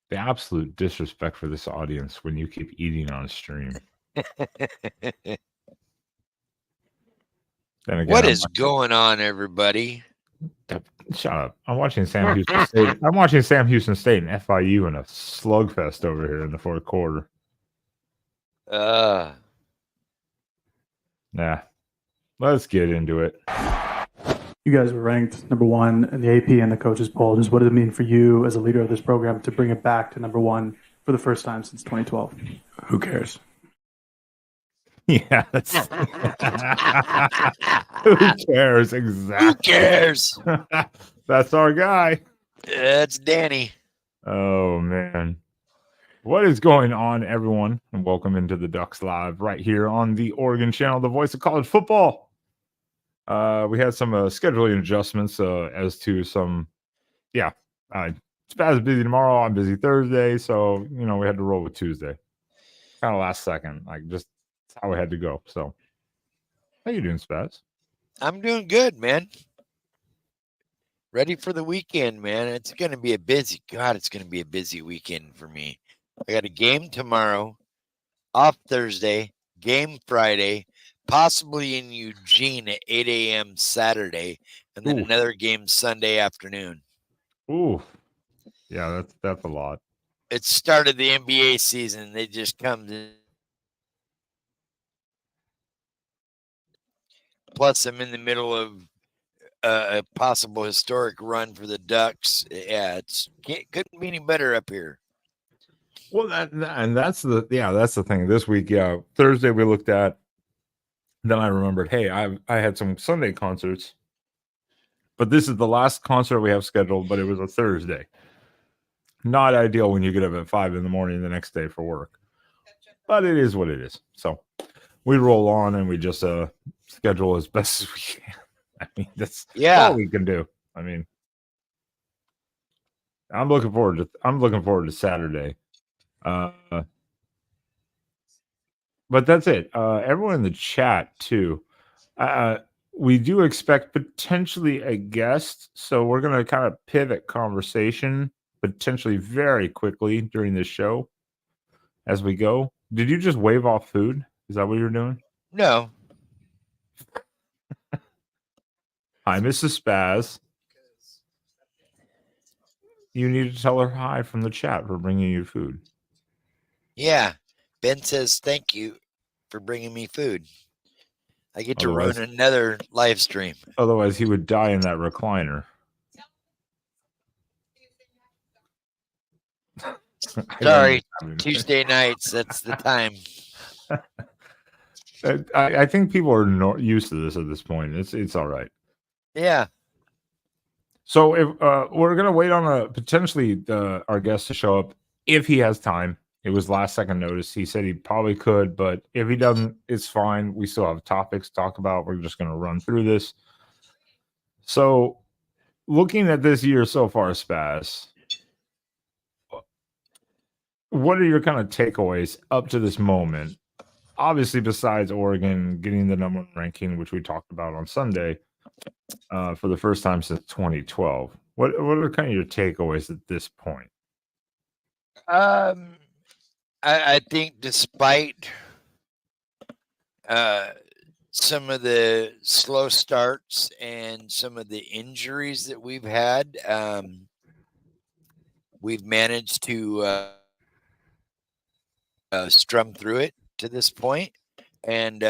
The absolute disrespect for this audience when you keep eating on stream. Then again, What is going on, everybody? shut up. I'm watching Sam Houston State. I'm watching Sam Houston State and FIU in a slugfest over here in the fourth quarter. Yeah. Let's get into it. You guys were ranked number one in the AP and the coaches poll. Just what does it mean for you as a leader of this program to bring it back to number one for the first time since 2012? Who cares? Yeah. Who cares? Exactly. Who cares? That's our guy. That's Danny. Oh, man. What is going on, everyone? And welcome into the Ducks Live right here on the Oregon channel, the voice of college football. We had some scheduling adjustments as to some, Spaz is busy tomorrow. I'm busy Thursday. So, we had to roll with Tuesday. Kind of last second. Just how we had to go. So, how you doing, Spaz? I'm doing good, man. Ready for the weekend, man. It's going to be it's going to be a busy weekend for me. I got a game tomorrow, off Thursday, game Friday, possibly in Eugene at 8 a.m. Saturday, and then another game Sunday afternoon. Ooh. Yeah, that's a lot. It started the NBA season. They just come to. Plus, I'm in the middle of a possible historic run for the Ducks. Yeah, couldn't be any better up here. Well, that's the thing. This week, Thursday we looked at. Then I remembered, hey, I had some Sunday concerts, but this is the last concert we have scheduled. But it was a Thursday. Not ideal when you get up at 5 a.m. the next day for work, but it is what it is. So we roll on and we just schedule as best as we can. I mean, that's all we can do. I mean, I'm looking forward to Saturday. But that's it. Everyone in the chat too. We do expect potentially a guest, so we're going to kind of pivot conversation potentially very quickly during this show as we go. Did you just wave off food? Is that what you're doing? No. Hi, Mrs. Spaz. You need to tell her hi from the chat for bringing you food. Yeah. Ben says thank you for bringing me food. I get to run another live stream. Otherwise, he would die in that recliner. Sorry, Tuesday nights. That's the time. I think people are used to this at this point. It's all right. Yeah. So if we're gonna wait on potentially our guest to show up if he has time. It was last second notice. He said he probably could, but if he doesn't, it's fine. We still have topics to talk about. We're just gonna run through this. So, looking at this year so far, Spaz, what are your kind of takeaways up to this moment? Obviously, besides Oregon getting the number one ranking, which we talked about on Sunday, for the first time since 2012. What are kind of your takeaways at this point? I think despite some of the slow starts and some of the injuries that we've had, we've managed to strum through it to this point, and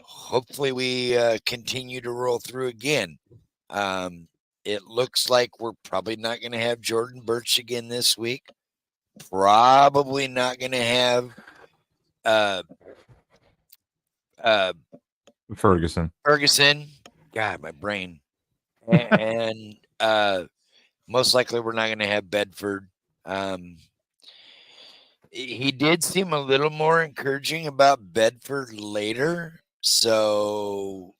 hopefully we continue to roll through again. It looks like we're probably not going to have Jordan Birch again this week. Probably not going to have Ferguson. God, my brain. And most likely we're not going to have Bedford. He did seem a little more encouraging about Bedford later, so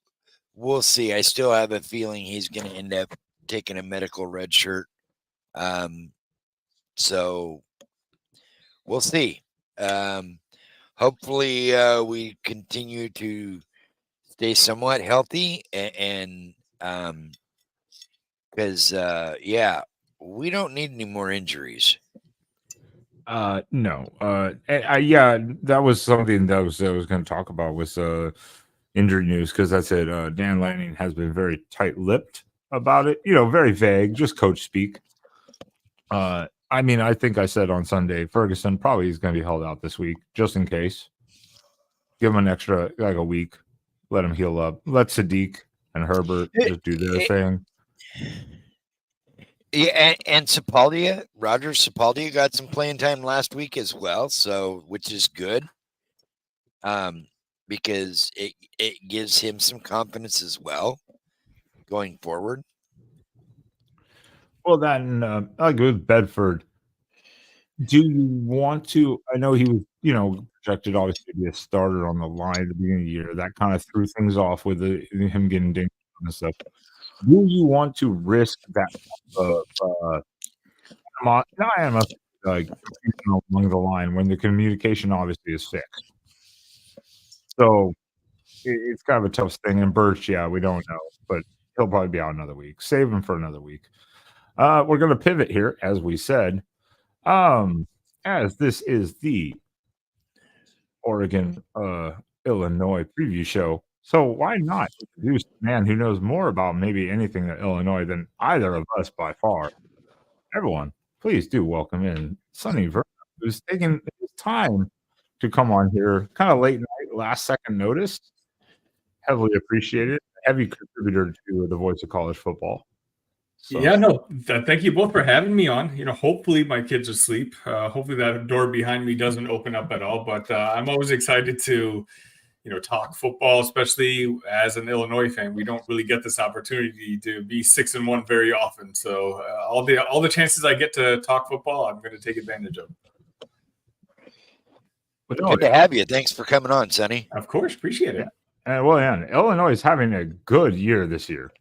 we'll see. I still have a feeling he's going to end up taking a medical red shirt. So we'll see. Hopefully we continue to stay somewhat healthy and because we don't need any more injuries. No. Yeah, that was something that I was going to talk about was injury news because I said Dan Lanning has been very tight-lipped about it. Very vague, just coach speak. I mean, I think I said on Sunday, Ferguson probably is going to be held out this week just in case. Give him an extra like a week, let him heal up. Let Sadiq and Herbert just do their thing. Yeah, and Sapoldia, Rogers Sapoldia got some playing time last week as well, so which is good. Because it gives him some confidence as well going forward. Well, then like with Bedford, do you want to? I know he was, projected obviously to be a starter on the line at the beginning of the year. That kind of threw things off with him getting dinged and stuff. Do you want to risk that like confusion along the line when the communication obviously is fixed? So it's kind of a tough thing. And Birch, yeah, we don't know, but he'll probably be out another week. Save him for another week. We're going to pivot here, as we said, as this is the Oregon Illinois preview show. So why not introduce a man who knows more about maybe anything at Illinois than either of us by far? Everyone, please do welcome in Sonny Verna, who's taking his time to come on here, kind of late night, last second notice. Heavily appreciated. Heavy contributor to the Voice of College Football. So. Yeah, no, thank you both for having me on. Hopefully my kids are asleep. Hopefully that door behind me doesn't open up at all. But I'm always excited to, talk football, especially as an Illinois fan. We don't really get this opportunity to be 6-1 very often. So all the chances I get to talk football, I'm going to take advantage of. Good to have you. Thanks for coming on, Sonny. Of course, appreciate it. And Illinois is having a good year this year.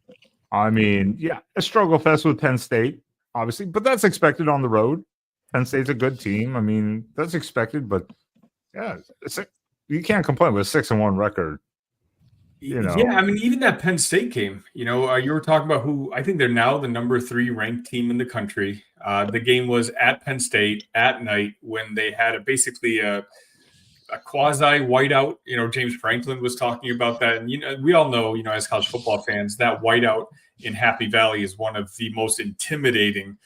I mean, yeah, a struggle fest with Penn State, obviously, but that's expected on the road. Penn State's a good team. I mean, that's expected, but yeah, you can't complain with a 6-1 record. Yeah, I mean, even that Penn State game, you were talking about who I think they're now the number 3 ranked team in the country. The game was at Penn State at night when they had basically a quasi whiteout. James Franklin was talking about that. And, we all know, as college football fans, that whiteout in Happy Valley is one of the most intimidating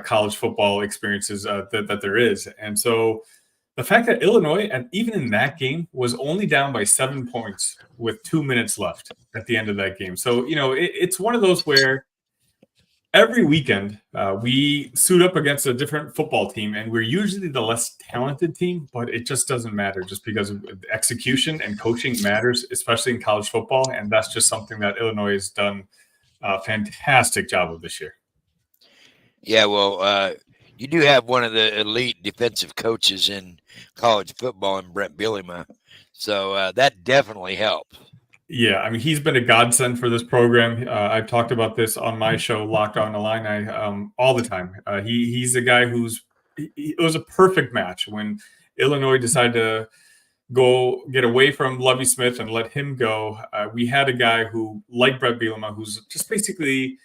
college football experiences that there is. And so the fact that Illinois, and even in that game, was only down by 7 points with 2 minutes left at the end of that game. So, it's one of those where every weekend we suit up against a different football team, and we're usually the less talented team, but it just doesn't matter just because of execution and coaching matters, especially in college football. And that's just something that Illinois has done a fantastic job of this year. Yeah, well, you do have one of the elite defensive coaches in college football in Brett Bielema. So that definitely helps. Yeah, I mean, he's been a godsend for this program. I've talked about this on my show, Locked On Illini, all the time. He's a guy it was a perfect match when Illinois decided to go get away from Lovie Smith and let him go. We had a guy who, like Brett Bielema, who's just basically,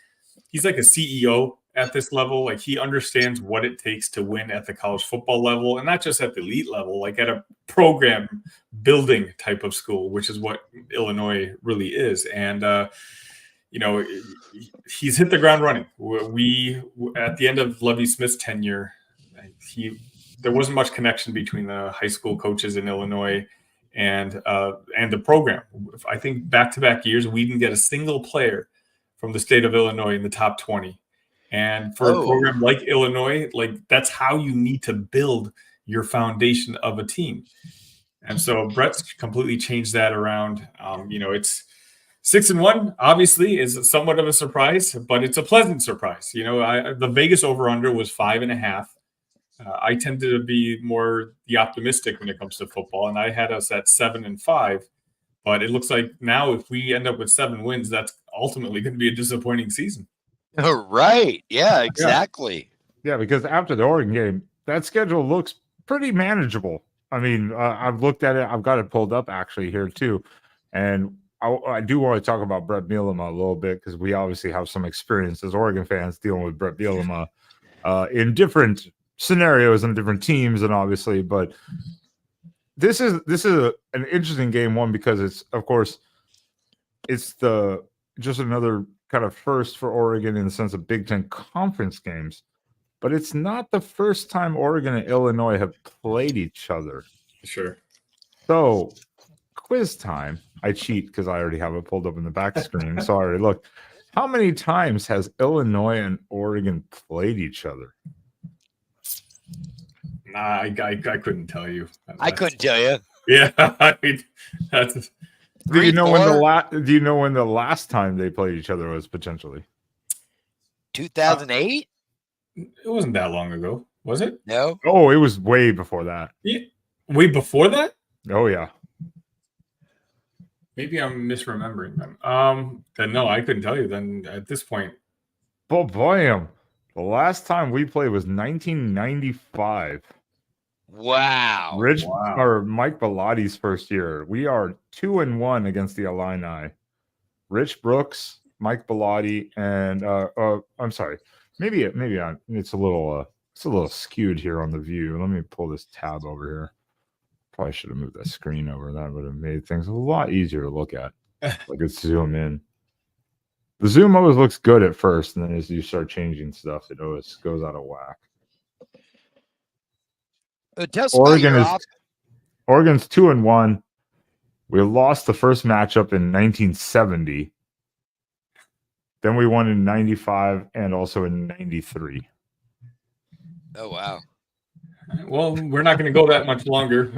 he's like a CEO at this level. Like, he understands what it takes to win at the college football level, and not just at the elite level, like at a program building type of school, which is what Illinois really is. And, he's hit the ground running. We at the end of Lovie Smith's tenure, there wasn't much connection between the high school coaches in Illinois and the program. I think back-to-back years, we didn't get a single player from the state of Illinois in the top 20. And for a program like Illinois, like, that's how you need to build your foundation of a team. And so Brett's completely changed that around. It's 6-1, obviously, is somewhat of a surprise, but it's a pleasant surprise. The Vegas over-under was 5.5. I tend to be more the optimistic when it comes to football, and I had us at 7-5. But it looks like now if we end up with 7 wins, that's ultimately going to be a disappointing season. Right. Yeah, exactly. Yeah, because after the Oregon game, that schedule looks pretty manageable. I mean, I've looked at it. I've got it pulled up actually here too. And I do want to talk about Brett Bielema a little bit because we obviously have some experience as Oregon fans dealing with Brett Bielema in different scenarios and different teams, and obviously, but this is an interesting game, one, because it's, of course, it's just another kind of first for Oregon in the sense of Big Ten conference games, but it's not the first time Oregon and Illinois have played each other. Sure. So, quiz time. I cheat because I already have it pulled up in the back screen. So I already looked. How many times has Illinois and Oregon played each other? Nah, I couldn't tell you. I couldn't tell you. Yeah, I mean, that's. Do you know when the last time they played each other was potentially? 2008? It wasn't that long ago, was it? No. Oh, it was way before that. Yeah, way before that? Oh yeah. Maybe I'm misremembering them. Then no, I couldn't tell you. Then at this point, But boy, the last time we played was 1995. Wow. Or Mike Bellotti's first year. We are 2-1 against the Illini. Rich Brooks, Mike Bellotti, and I'm sorry, maybe it's a little skewed here on the view. Let me pull this tab over here. Probably should have moved that screen over. That would have made things a lot easier to look at. Like it's zoom in. The zoom always looks good at first, and then as you start changing stuff, it always goes out of whack. Oregon's 2-1. We lost the first matchup in 1970. Then we won in 95 and also in 93. Oh, wow. Well, we're not going to go that much longer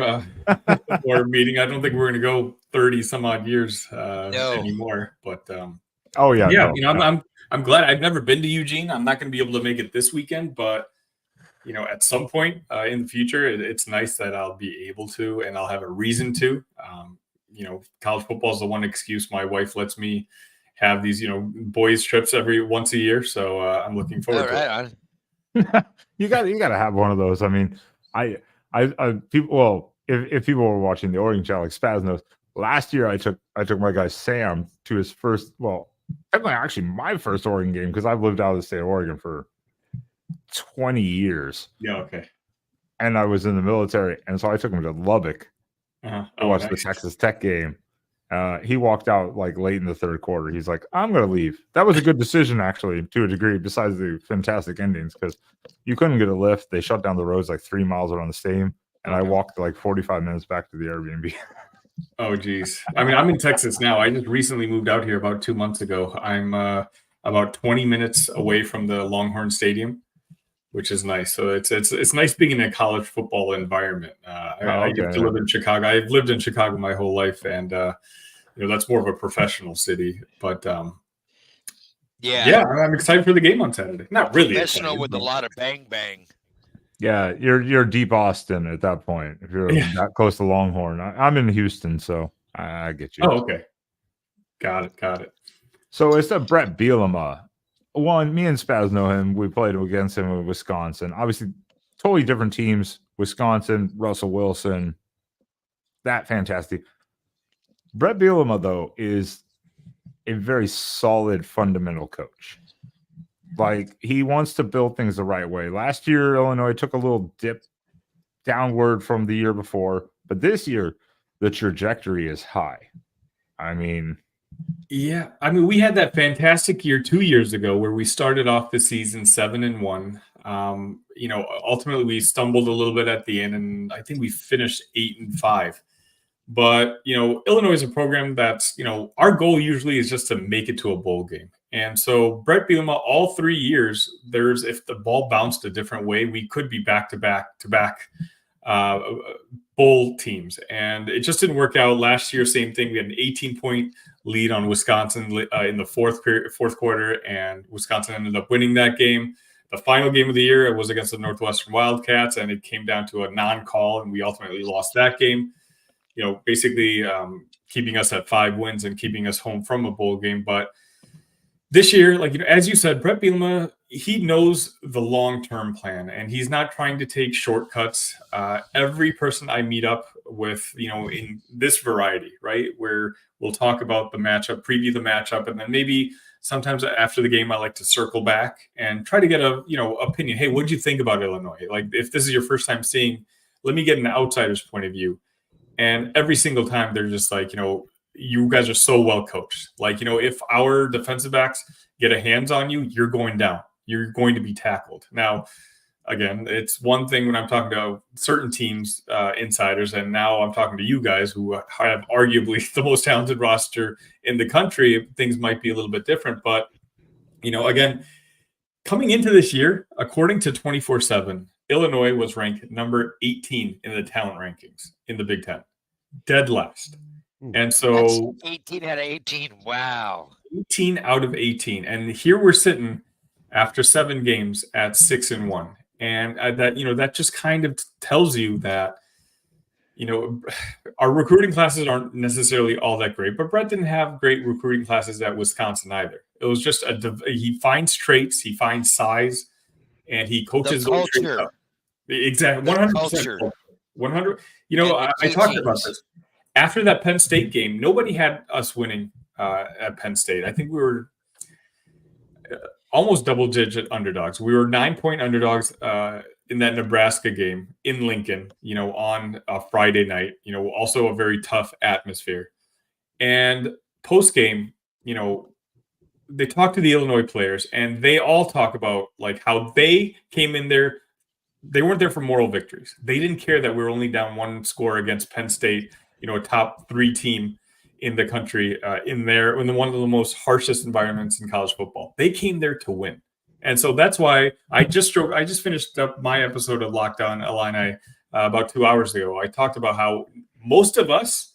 for a meeting. I don't think we're going to go 30 some odd years anymore. But I'm glad. I've never been to Eugene. I'm not going to be able to make it this weekend, but at some point in the future, it's nice that I'll be able to, and I'll have a reason to. College football is the one excuse my wife lets me have these, boys trips every once a year. So I'm looking forward to it. You got to have one of those. I mean, people. Well, if people were watching the Oregon Channel, like Spaz knows, last year I took my guy Sam to his first. Well, actually my first Oregon game, because I've lived out of the state of Oregon for 20 years. Yeah. Okay. And I was in the military, and so I took him to Lubbock to watch the Texas Tech game. He walked out like late in the third quarter. He's like, I'm going to leave. That was a good decision, actually, to a degree, besides the fantastic endings, because you couldn't get a lift. They shut down the roads like 3 miles around the stadium, and I walked like 45 minutes back to the Airbnb. Oh, geez. I mean, I'm in Texas now. I just recently moved out here about 2 months ago. I'm about 20 minutes away from the Longhorn Stadium, which is nice. So it's nice being in a college football environment. I used to live in Chicago. I've lived in Chicago my whole life, and that's more of a professional city. But I'm excited for the game on Saturday. Not really professional with a lot of bang bang. Yeah, you're deep Austin at that point. If you're that close to Longhorn, I'm in Houston, so I get you. Oh, okay, got it. So it's a Brett Bielema. One, me and Spaz know him. We played against him in Wisconsin. Obviously, totally different teams. Wisconsin, Russell Wilson, that fantastic. Brett Bielema, though, is a very solid fundamental coach. Like, he wants to build things the right way. Last year, Illinois took a little dip downward from the year before, but this year, the trajectory is high. I mean, we had that fantastic year 2 years ago where we started off the season 7-1. Ultimately we stumbled a little bit at the end, and I think we finished 8-5. But Illinois is a program that's our goal usually is just to make it to a bowl game. And so Brett Bielema, all 3 years, if the ball bounced a different way, we could be back to back bowl teams, and it just didn't work out. Last year, same thing. We had an 18-point lead on Wisconsin in the fourth quarter, and Wisconsin ended up winning that game. The final game of the year, it was against the Northwestern Wildcats, and it came down to a non-call, and we ultimately lost that game. Basically keeping us at 5 wins and keeping us home from a bowl game. But this year, as you said, Brett Bielema, he knows the long-term plan, and he's not trying to take shortcuts. Every person I meet up with, in this variety, right, where we'll talk about the matchup, preview the matchup, and then maybe sometimes after the game, I like to circle back and try to get a opinion. Hey, what did you think about Illinois? Like, if this is your first time seeing, let me get an outsider's point of view. And every single time they're just like, you guys are so well coached. Like, if our defensive backs get a hands on you, you're going down. You're going to be tackled. Now, again, it's one thing when I'm talking to certain teams, insiders, and now I'm talking to you guys who have arguably the most talented roster in the country. Things might be a little bit different, but again, coming into this year, according to 24/7, Illinois was ranked number 18 in the talent rankings in the Big Ten, dead last. And so that's 18 out of 18. Wow. 18 out of 18. And here we're sitting after 7 games at 6-1. And that just kind of tells you that, our recruiting classes aren't necessarily all that great, but Brett didn't have great recruiting classes at Wisconsin either. It was just he finds traits, he finds size, and he coaches the culture. Exactly. 100%. 100. I talked about this. After that Penn State game, nobody had us winning at Penn State. I think we were almost double-digit underdogs. We were 9-point underdogs in that Nebraska game in Lincoln, on a Friday night, also a very tough atmosphere. And post-game, they talk to the Illinois players, and they all talk about like how they came in there. They weren't there for moral victories. They didn't care that we were only down 1 score against Penn State, a top 3 team in the country, in one of the most harshest environments in college football. They came there to win. And so that's why I just finished up my episode of Lockdown Illini about 2 hours ago. I talked about how most of us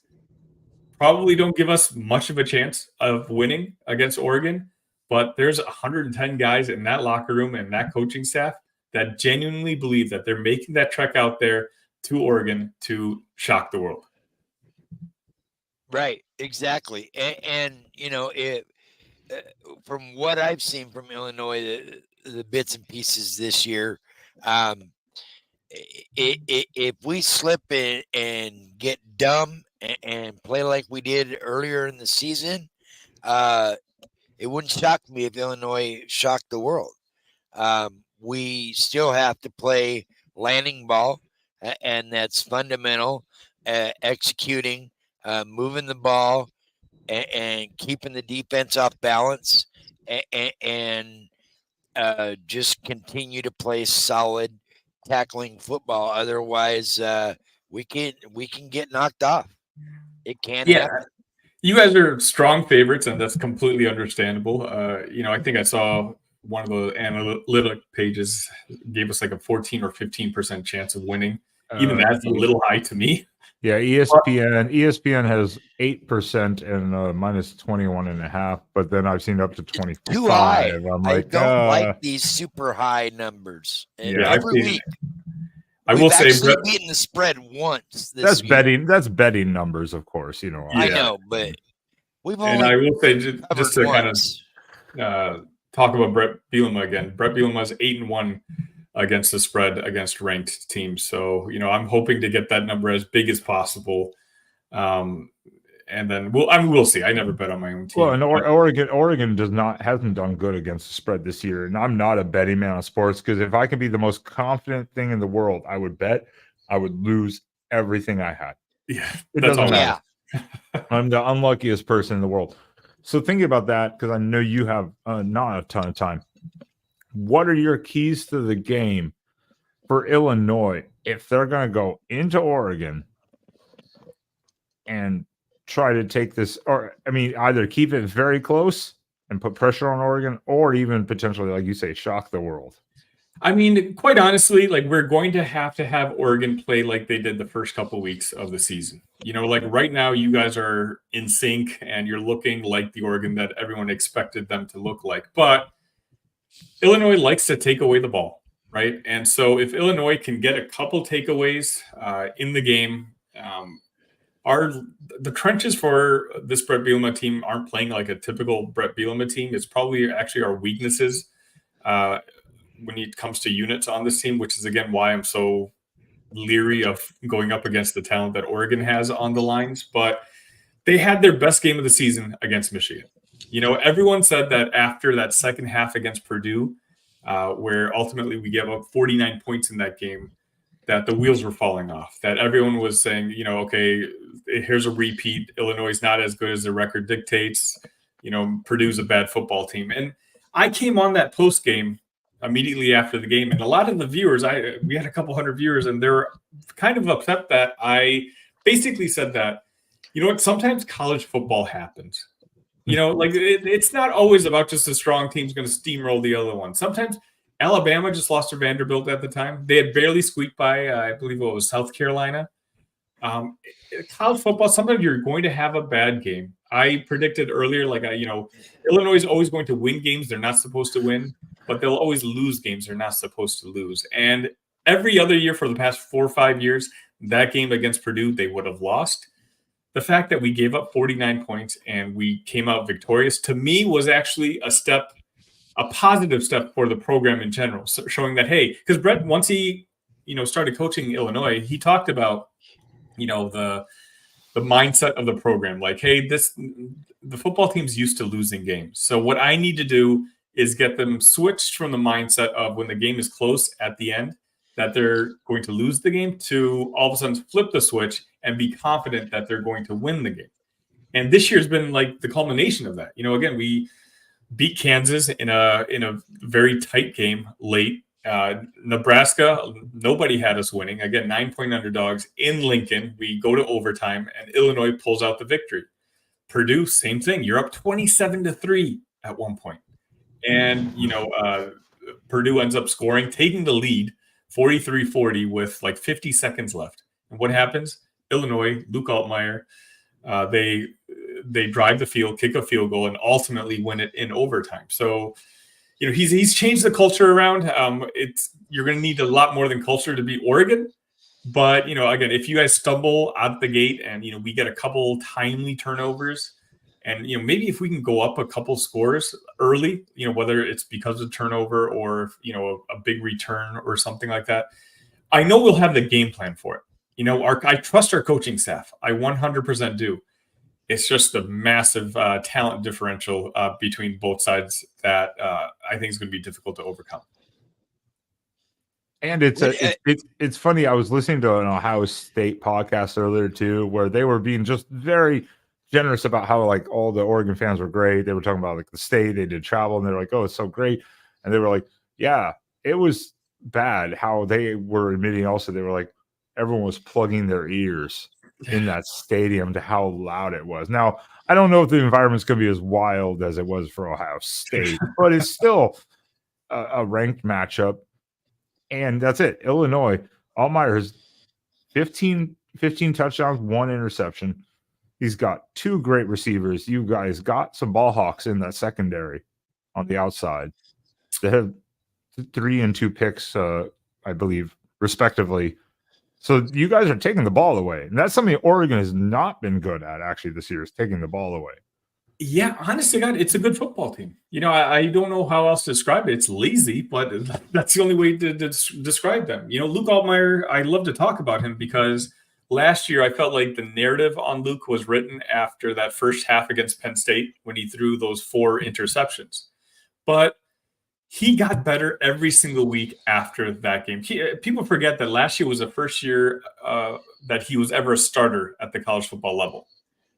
probably don't give us much of a chance of winning against Oregon, but there's 110 guys in that locker room and that coaching staff that genuinely believe that they're making that trek out there to Oregon to shock the world. Right, exactly. And from what I've seen from Illinois, the bits and pieces this year, if we slip in and get dumb and play like we did earlier in the season, it wouldn't shock me if Illinois shocked the world. We still have to play landing ball, and that's fundamental, executing, moving the ball, and keeping the defense off balance, and just continue to play solid tackling football. Otherwise, we can get knocked off. It can happen. You guys are strong favorites, and that's completely understandable. I think I saw one of the analytic pages gave us like a 14 or 15% chance of winning. Even that's a little high to me. Yeah, ESPN has 8% and minus 21.5, but then I've seen up to 25. Too high. I'm I like, don't like these super high numbers. And every week, I will say, Brett, beaten the spread once. That's betting. That's betting numbers, of course. I know, but we've only. And I will say, just to kind of talk about Brett Bielema again. Brett Bielema is 8-1 against the spread against ranked teams. So, I'm hoping to get that number as big as possible. And then we'll see. I never bet on my own team. Well, and Oregon hasn't done good against the spread this year. And I'm not a betting man on sports, because if I could be the most confident thing in the world, I would bet. I would lose everything I had. Yeah, it doesn't matter. I'm the unluckiest person in the world. So thinking about that, because I know you have not a ton of time. What are your keys to the game for Illinois if they're going to go into Oregon and try to take this, or either keep it very close and put pressure on Oregon, or even potentially, like you say, shock the world? Quite honestly, we're going to have Oregon play like they did the first couple weeks of the season. Right now, you guys are in sync and you're looking like the Oregon that everyone expected them to look like. But Illinois likes to take away the ball, right? And so if Illinois can get a couple takeaways in the game, the trenches for this Brett Bielema team aren't playing like a typical Brett Bielema team. It's probably actually our weaknesses when it comes to units on this team, which is, again, why I'm so leery of going up against the talent that Oregon has on the lines. But they had their best game of the season against Michigan. Everyone said that after that second half against Purdue, where ultimately we gave up 49 points in that game, that the wheels were falling off, that everyone was saying, okay, here's a repeat. Illinois is not as good as the record dictates. Purdue's a bad football team. And I came on that post game immediately after the game, and a lot of the viewers, we had a couple hundred viewers, and they were kind of upset that I basically said that, sometimes college football happens. It's not always about just a strong team's going to steamroll the other one. Sometimes Alabama just lost to Vanderbilt at the time. They had barely squeaked by, I believe it was South Carolina. College football, sometimes you're going to have a bad game. I predicted earlier, Illinois is always going to win games they're not supposed to win, but they'll always lose games they're not supposed to lose. And every other year for the past 4 or 5 years, that game against Purdue, they would have lost. The fact that we gave up 49 points and we came out victorious, to me, was actually a positive step for the program in general, so showing that, hey, because Brett, once he, started coaching Illinois, he talked about, the mindset of the program, like, hey, the football team's used to losing games. So what I need to do is get them switched from the mindset of when the game is close at the end, that they're going to lose the game, to all of a sudden flip the switch and be confident that they're going to win the game. And this year's been like the culmination of that. Again, we beat Kansas in a very tight game late. Nebraska, nobody had us winning. Again, 9-point underdogs in Lincoln. We go to overtime, and Illinois pulls out the victory. Purdue, same thing. You're up 27-3 at one point. And, Purdue ends up scoring, taking the lead, 43-40 with 50 seconds left. And what happens? Illinois, Luke Altmaier, they drive the field, kick a field goal, and ultimately win it in overtime. So, he's changed the culture around. You're going to need a lot more than culture to beat Oregon. But, again, if you guys stumble out the gate and, we get a couple timely turnovers, and, maybe if we can go up a couple scores early, whether it's because of turnover or, a big return or something like that, I know we'll have the game plan for it. I trust our coaching staff. I 100% do. It's just the massive talent differential between both sides that I think is going to be difficult to overcome. And it's funny. I was listening to an Ohio State podcast earlier too, where they were being just very generous about how all the Oregon fans were great. They were talking about the state, they did travel, and they're like, "Oh, it's so great," and they were like, "Yeah, it was bad." How they were admitting also, they were like, everyone was plugging their ears in that stadium to how loud it was. Now, I don't know if the environment's going to be as wild as it was for Ohio State, but it's still a ranked matchup. And that's it. Illinois, Altmaier has 15 touchdowns, 1 interception. He's got 2 great receivers. You guys got some ball hawks in that secondary on the outside. They have 3 and 2 picks, I believe, respectively. So you guys are taking the ball away. And that's something Oregon has not been good at, actually, this year, is taking the ball away. Yeah, honestly, God, it's a good football team. I don't know how else to describe it. It's lazy, but that's the only way to describe them. Luke Altmaier, I love to talk about him because last year I felt like the narrative on Luke was written after that first half against Penn State when he threw those 4 interceptions. But he got better every single week after that game. People forget that last year was the first year that he was ever a starter at the college football level.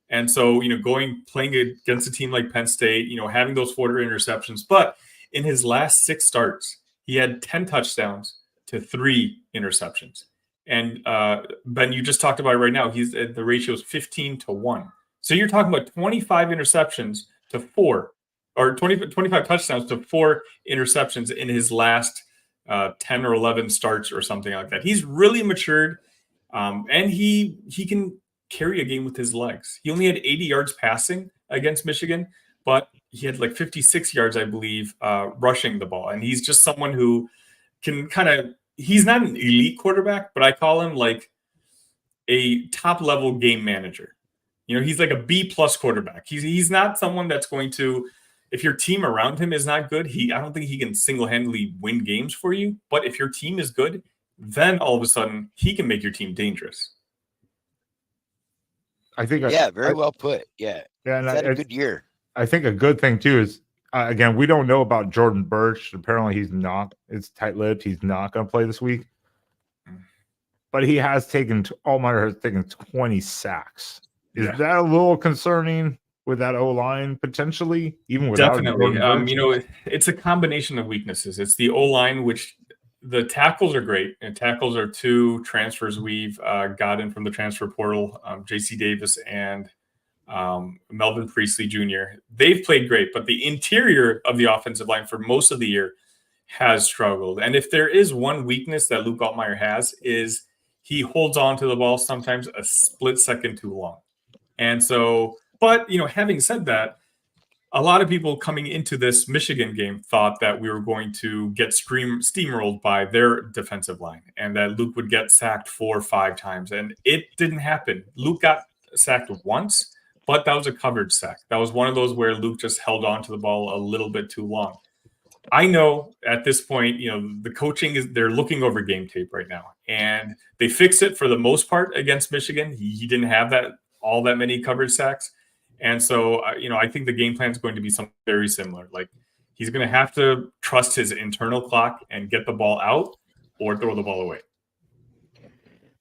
And so, playing against a team like Penn State, having those 4 interceptions. But in his last 6 starts, he had 10 touchdowns to 3 interceptions. And Ben, you just talked about it right now. The ratio is 15-1. So you're talking about 25 interceptions to 4. Or 25 touchdowns to 4 interceptions in his last 10 or 11 starts or something like that. He's really matured, and he can carry a game with his legs. He only had 80 yards passing against Michigan, but he had 56 yards, I believe, rushing the ball. And he's just someone who can he's not an elite quarterback, but I call him a top-level game manager. He's like a B+ quarterback. He's not someone that's going to, if your team around him is not good, I don't think he can single-handedly win games for you. But if your team is good, then all of a sudden he can make your team dangerous. I think, very well put. Yeah, and had a good year. I think a good thing too is again, we don't know about Jordan Birch. Apparently, he's not. It's tight-lipped. He's not going to play this week. But he has taken Allmeyer has taken 20 sacks. Is that a little concerning with that O line potentially, even without definitely? Jordan Birch? It's a combination of weaknesses. It's the O line, which the tackles are great, and tackles are two transfers we've got in from the transfer portal, J.C. Davis and Melvin Priestley Jr. They've played great, but the interior of the offensive line for most of the year has struggled. And if there is one weakness that Luke Altmaier has, is he holds on to the ball sometimes a split second too long. And so, but having said that, a lot of people coming into this Michigan game thought that we were going to get steamrolled by their defensive line and that Luke would get sacked 4 or 5 times. And it didn't happen. Luke got sacked once, but that was a covered sack. That was one of those where Luke just held on to the ball a little bit too long. I know at this point, the coaching they're looking over game tape right now, and they fixed it for the most part against Michigan. He didn't have all that many covered sacks. And so, I think the game plan is going to be something very similar. Like, he's going to have to trust his internal clock and get the ball out or throw the ball away.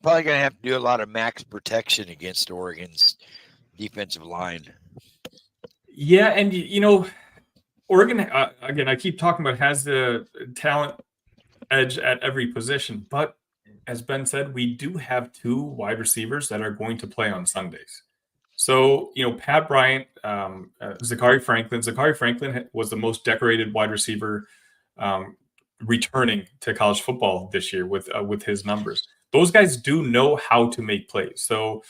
Probably going to have to do a lot of max protection against Oregon's defensive line. Yeah, and, Oregon, again, I keep talking about has the talent edge at every position. But as Ben said, we do have 2 wide receivers that are going to play on Sundays. So, Pat Bryant, Zachary Franklin. Zachary Franklin was the most decorated wide receiver returning to college football this year with his numbers. Those guys do know how to make plays. So,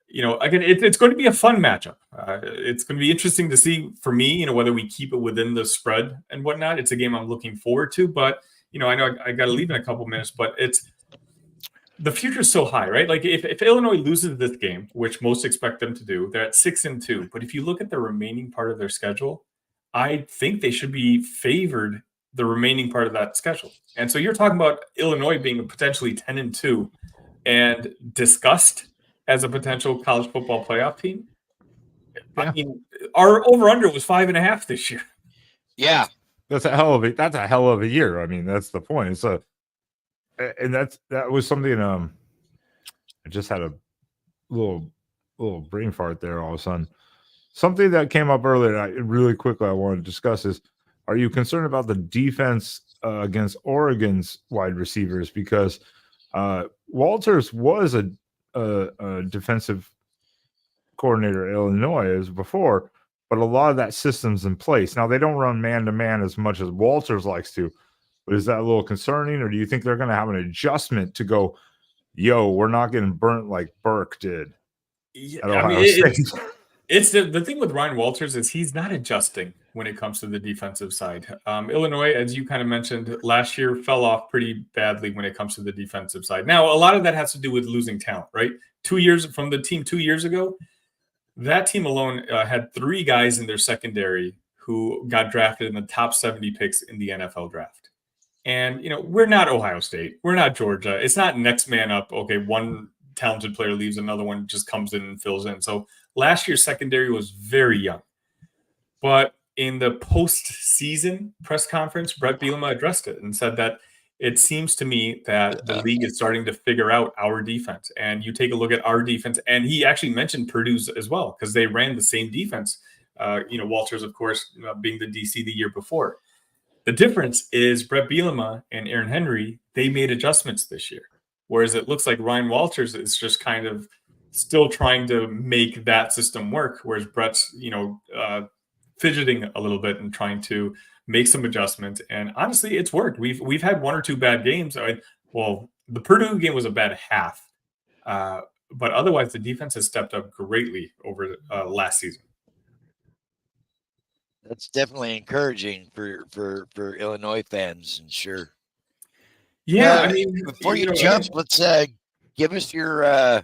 again, it's going to be a fun matchup. It's going to be interesting to see for me, whether we keep it within the spread and whatnot. It's a game I'm looking forward to. But, I know I got to leave in a couple minutes, but the future is so high, right? Like if Illinois loses this game, which most expect them to do, they're at 6-2. But if you look at the remaining part of their schedule, I think they should be favored the remaining part of that schedule. And so you're talking about Illinois being potentially 10-2 and discussed as a potential college football playoff team. Yeah. I mean, our over/under was 5.5 this year. Yeah, that's a hell of a year. I mean, that's the point. And that was something. I just had a little brain fart there all of a sudden. Something that came up earlier, really quickly, I want to discuss is: are you concerned about the defense against Oregon's wide receivers? Because Walters was a defensive coordinator at Illinois as before, but a lot of that system's in place now. They don't run man to man as much as Walters likes to. But is that a little concerning, or do you think they're going to have an adjustment to go, yo, we're not getting burnt like Burke did? Yeah, I mean, it's the thing with Ryan Walters is he's not adjusting when it comes to the defensive side. Illinois, as you kind of mentioned, last year fell off pretty badly when it comes to the defensive side. Now, a lot of that has to do with losing talent, right? 2 years from the team 2 years ago, that team alone had 3 guys in their secondary who got drafted in the top 70 picks in the NFL draft. And, we're not Ohio State. We're not Georgia. It's not next man up. Okay, one talented player leaves, another one just comes in and fills in. So last year's secondary was very young. But in the post-season press conference, Brett Bielema addressed it and said that it seems to me that the league is starting to figure out our defense. And you take a look at our defense, and he actually mentioned Purdue's as well because they ran the same defense. Walters, of course, being the DC the year before. The difference is Brett Bielema and Aaron Henry, they made adjustments this year. Whereas it looks like Ryan Walters is just kind of still trying to make that system work. Whereas Brett's, fidgeting a little bit and trying to make some adjustments. And honestly, it's worked. We've had 1 or 2 bad games. Well, the Purdue game was a bad half. But otherwise, the defense has stepped up greatly over last season. That's definitely encouraging for Illinois fans, and sure. Yeah, I mean, before you jump, let's give us your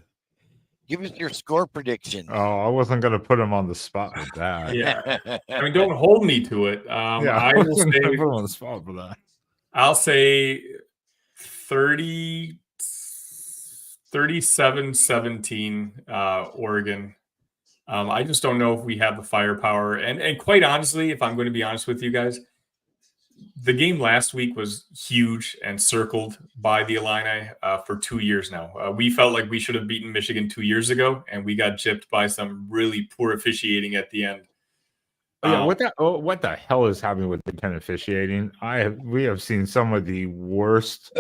score prediction. Oh, I wasn't going to put him on the spot with that. Yeah, I mean, don't hold me to it. I will say put him on the spot for that. I'll say 37-17 Oregon. I just don't know if we have the firepower. And quite honestly, if I'm going to be honest with you guys, the game last week was huge and circled by the Illini for 2 years now. We felt like we should have beaten Michigan 2 years ago, and we got gypped by some really poor officiating at the end. Yeah, what the hell is happening with the 10 officiating? We have seen some of the worst.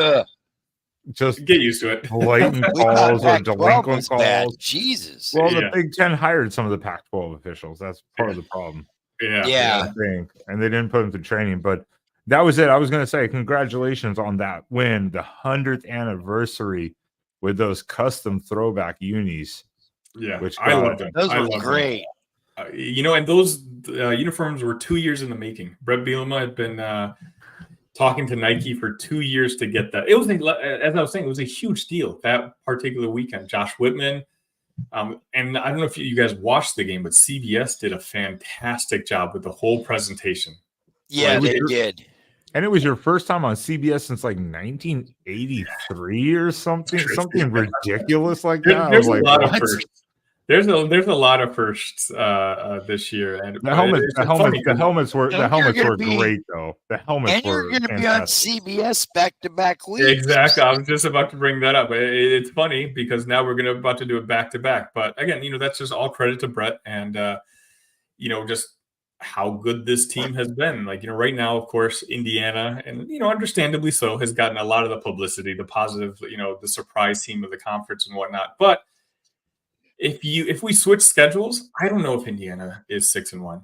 Just get used to it. Blatant calls or delinquent calls. Bad. Jesus. Well, the Big Ten hired some of the Pac-12 officials. That's part of the problem. Yeah. And they didn't put them through training. But that was it. I was going to say congratulations on that win, the 100th anniversary with those custom throwback unis. Yeah, which I love them. Those were great. And those uniforms were 2 years in the making. Brett Bielema had been talking to Nike for 2 years to get that. It was, as I was saying, it was a huge deal that particular weekend. Josh Whitman, and I don't know if you guys watched the game, but CBS did a fantastic job with the whole presentation. Yeah, they did. And it was your first time on CBS since like 1983 or something ridiculous like that. There's a lot of firsts. There's a lot of firsts this year, and the helmets were great though. The helmets were. And you're going to be on CBS back-to-back weeks. Exactly. I was just about to bring that up. It's funny because now we're about to do it back-to-back. But again, that's just all credit to Brett and just how good this team has been. Like right now, of course, Indiana, and understandably so, has gotten a lot of the publicity, the positive, the surprise team of the conference and whatnot, but. If we switch schedules, I don't know if Indiana is 6-1.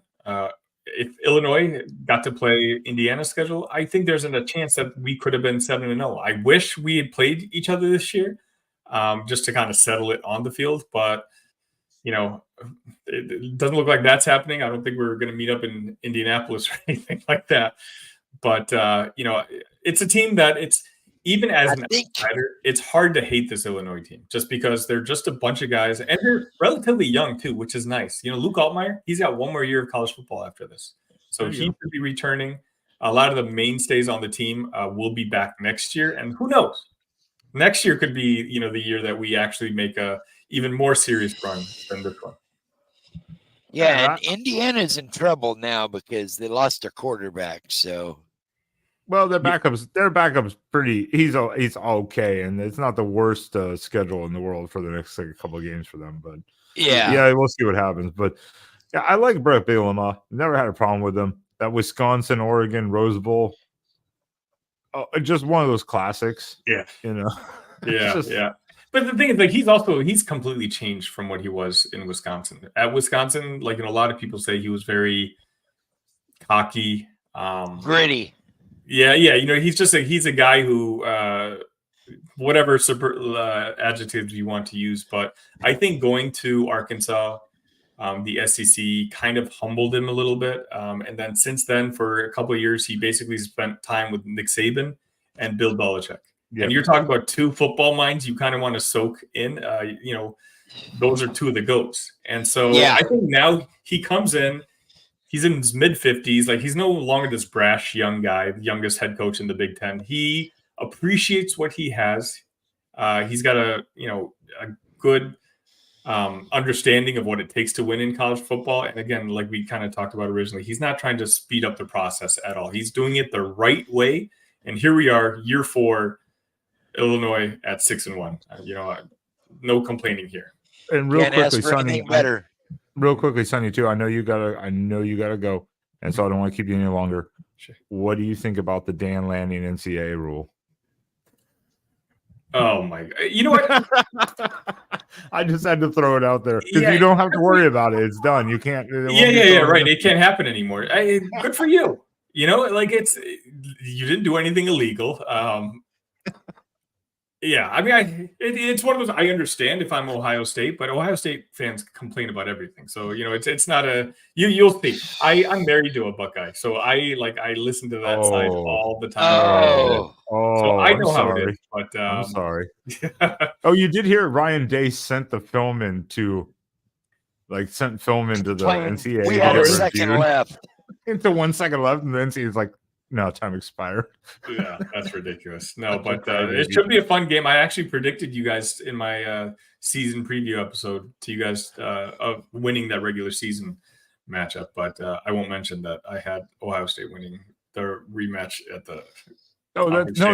If Illinois got to play Indiana's schedule, I think there's a chance that we could have been 7-0. I wish we had played each other this year, just to kind of settle it on the field. But it doesn't look like that's happening. I don't think we're going to meet up in Indianapolis or anything like that. But it's a team that even as an outsider, it's hard to hate this Illinois team just because they're just a bunch of guys and they're relatively young too, which is nice. Luke Altmaier, he's got one more year of college football after this. So he could be returning. A lot of the mainstays on the team will be back next year. And who knows? Next year could be, the year that we actually make a even more serious run than this one. Yeah, and Indiana's in trouble now because they lost their quarterback, so... Well, their backup's pretty. He's okay, and it's not the worst schedule in the world for the next couple of games for them. But yeah, we'll see what happens. But yeah, I like Brett Bielema. Never had a problem with him. That Wisconsin, Oregon, Rose Bowl, just one of those classics. Yeah, yeah. But the thing is, he's completely changed from what he was in Wisconsin. At Wisconsin, a lot of people say he was very cocky, gritty. Yeah. He's a guy who, whatever adjectives you want to use, but I think going to Arkansas, the SEC kind of humbled him a little bit. And then since then, for a couple of years, he basically spent time with Nick Saban and Bill Belichick. Yep. And you're talking about two football minds you kind of want to soak in. Those are two of the GOATs. And so I think now he comes in. He's in his mid-50s. He's no longer this brash young guy, the youngest head coach in the Big Ten. He appreciates what he has. He's got a good understanding of what it takes to win in college football. And again, like we kind of talked about originally, he's not trying to speed up the process at all. He's doing it the right way. And here we are, year 4, Illinois at 6-1. No complaining here. And real quickly, Sonny, Sonny, too. I know you gotta go, and so I don't want to keep you any longer. Sure. What do you think about the Dan Lanning NCAA rule? Oh my God! You know what? I just had to throw it out there because you don't have to worry about it. It's done. You can't. Right. It can't happen anymore. Good for you. You didn't do anything illegal. Yeah, I mean, it's one of those. I understand if I'm Ohio State, but Ohio State fans complain about everything. So it's not a you'll see. I'm married to a Buckeye, so I listen to that side all the time. So I know how it is. But I'm sorry. Oh, you did hear Ryan Day sent the film into the NCAA. We had a second left. Into 1 second left, and the NCAA is like, time expire. Yeah, that's ridiculous. No, but it should be a fun game. I actually predicted you guys in my season preview episode to you guys of winning that regular season matchup, but I won't mention that I had Ohio State winning the rematch at the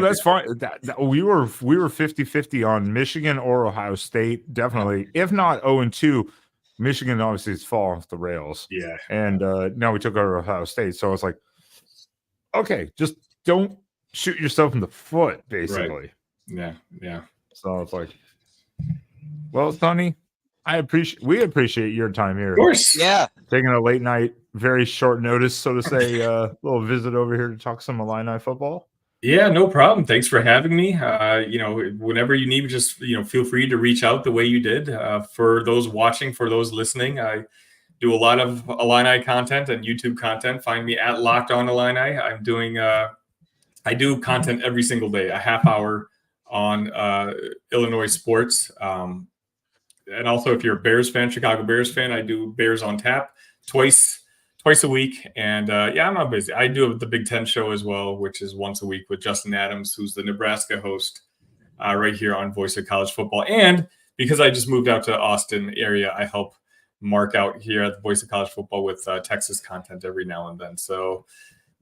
that's fine. We were 50-50 on Michigan or Ohio State, definitely. If not 0-2, Michigan obviously is falling off the rails. Yeah. And now we took over Ohio State. So it's like, okay, just don't shoot yourself in the foot, basically. Right. Yeah. So it's like, well, Sonny, we appreciate your time here. Of course. Yeah. Taking a late night, very short notice, so to say, little visit over here to talk some Illini football. Yeah, no problem. Thanks for having me. Whenever you need, just feel free to reach out the way you did. For those watching, for those listening, I do a lot of Illini content and YouTube content. Find me at Locked On Illini. I'm doing I do content every single day, a half hour on Illinois sports. And also, if you're a Bears fan, Chicago Bears fan, I do Bears on Tap twice a week. And I'm not busy. I do the Big Ten show as well, which is once a week with Justin Adams, who's the Nebraska host right here on Voice of College Football. And because I just moved out to Austin area, I help Mark out here at the Voice of College Football with Texas content every now and then. So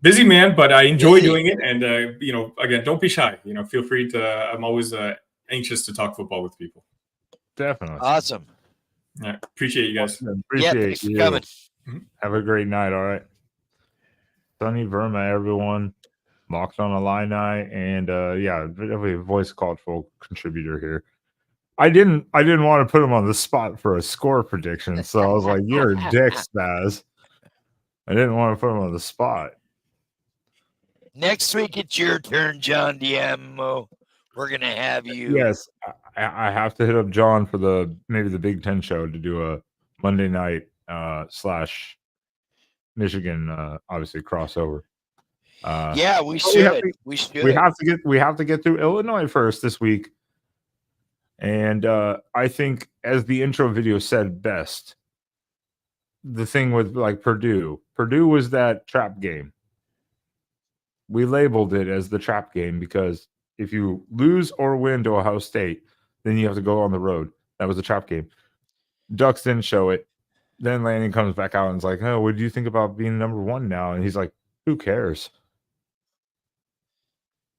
busy man, but I enjoy doing it. And, again, don't be shy. Feel free to, I'm always anxious to talk football with people. Definitely. Awesome. Yeah, appreciate you guys. Thanks for coming. Have a great night. All right. Sonny Verma, everyone. Locked On Illini, and definitely a Voice Called Folk contributor here. I didn't want to put him on the spot for a score prediction, so I was like, "You're a dick, Spaz." I didn't want to put him on the spot. Next week it's your turn, John Diamo. We're gonna have you. Yes, I have to hit up John for maybe the Big Ten show to do a Monday night / Michigan obviously crossover. We should. We have to get through Illinois first this week. And I think, as the intro video said best, the thing with Purdue was that trap game. We labeled it as the trap game because if you lose or win to Ohio State, then you have to go on the road. That was the trap game. Ducks didn't show it. Then Lanning comes back out and is like, "Oh, what do you think about being number one now?" And he's like, "Who cares?"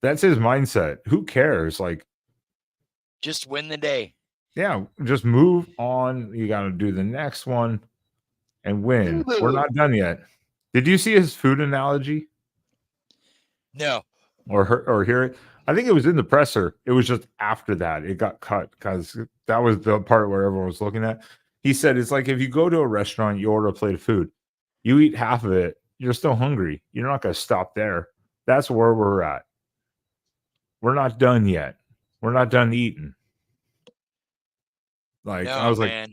That's his mindset. Who cares? Just win the day. Yeah, just move on. You got to do the next one and win. We're not done yet. Did you see his food analogy? No. Or hear it? I think it was in the presser. It was just after that. It got cut because that was the part where everyone was looking at. He said it's like if you go to a restaurant, you order a plate of food. You eat half of it. You're still hungry. You're not going to stop there. That's where we're at. We're not done yet. We're not done eating. I was like,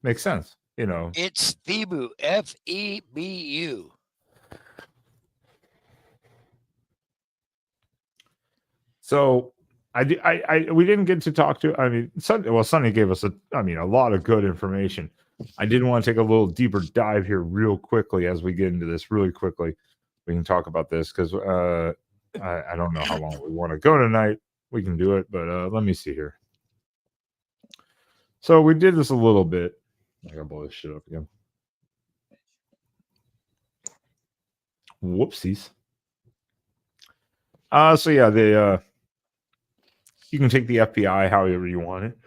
makes sense. It's FEBU, FEBU. So we didn't get to talk to. I mean, Sonny gave us a lot of good information. I did want to take a little deeper dive here, real quickly, as we get into this. Really quickly, we can talk about this because I don't know how long we want to go tonight. We can do it, but let me see here. So we did this a little bit. I gotta blow this shit up again. Whoopsies. You can take the FPI however you want it.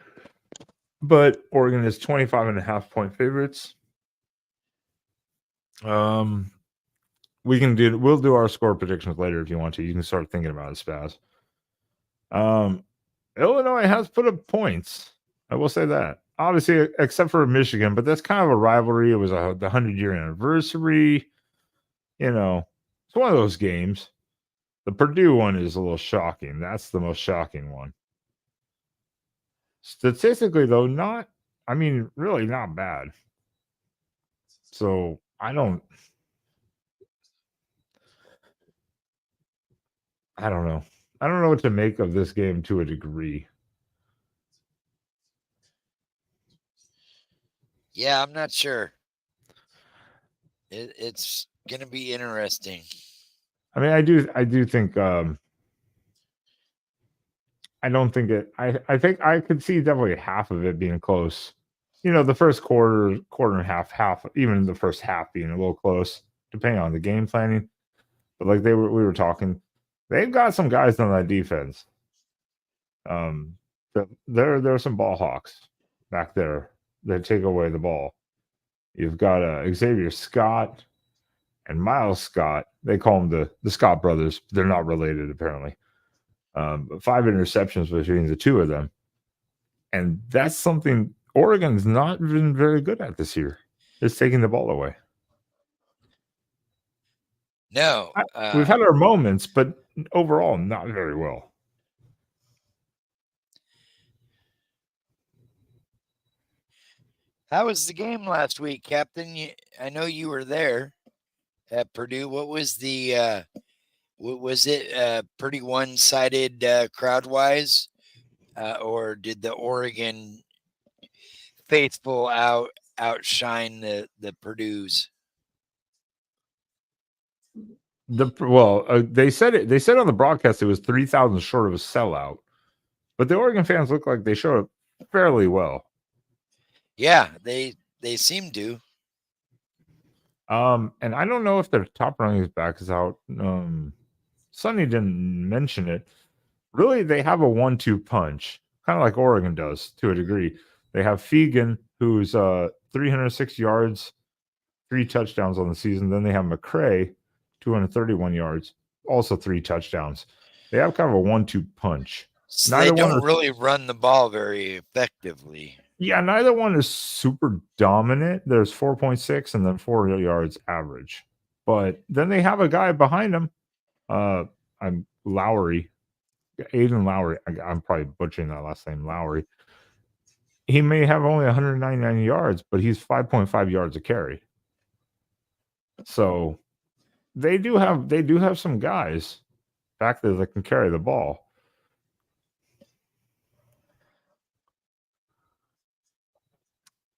But Oregon is 25.5-point favorites. We'll do our score predictions later if you want to. You can start thinking about it, Spaz. Illinois has put up points. I will say that. Obviously, except for Michigan, but that's kind of a rivalry. It was the 100-year anniversary. It's one of those games. The Purdue one is a little shocking. That's the most shocking one. Statistically, though, really not bad. So I don't know. I don't know what to make of this game to a degree. Yeah, I'm not sure. It's going to be interesting. I mean, I do think I don't think it. I think I could see definitely half of it being close. The first quarter and a half, even the first half being a little close, depending on the game planning. But like we were talking, they've got some guys on that defense. There are some ball hawks back there that take away the ball. You've got Xavier Scott and Miles Scott. They call them the Scott brothers. They're not related apparently. But 5 interceptions between the two of them, and that's something Oregon's not been very good at this year. Is taking the ball away. No, we've had our moments, but overall, not very well. How was the game last week, Captain? I know you were there at Purdue. What was the was it pretty one-sided crowd-wise, or did the Oregon faithful outshine the Purdue's? They said it. They said on the broadcast it was 3,000 short of a sellout, but the Oregon fans look like they showed up fairly well. Yeah, they seem to. And I don't know if their top running back is out. Sonny didn't mention it. Really, they have a 1-2 punch, kind of like Oregon does to a degree. They have Fegan, who's 306 yards, 3 touchdowns on the season. Then they have McCray, 231 yards, also 3 touchdowns. They have kind of a 1-2 punch. So they don't really run the ball very effectively. Yeah, neither one is super dominant. There's 4.6 and then 4 yards average. But then they have a guy behind him. I'm Lowry. Aiden Lowry. I'm probably butchering that last name, Lowry. He may have only 199 yards, but he's 5.5 yards a carry. So they do have some guys back there that can carry the ball.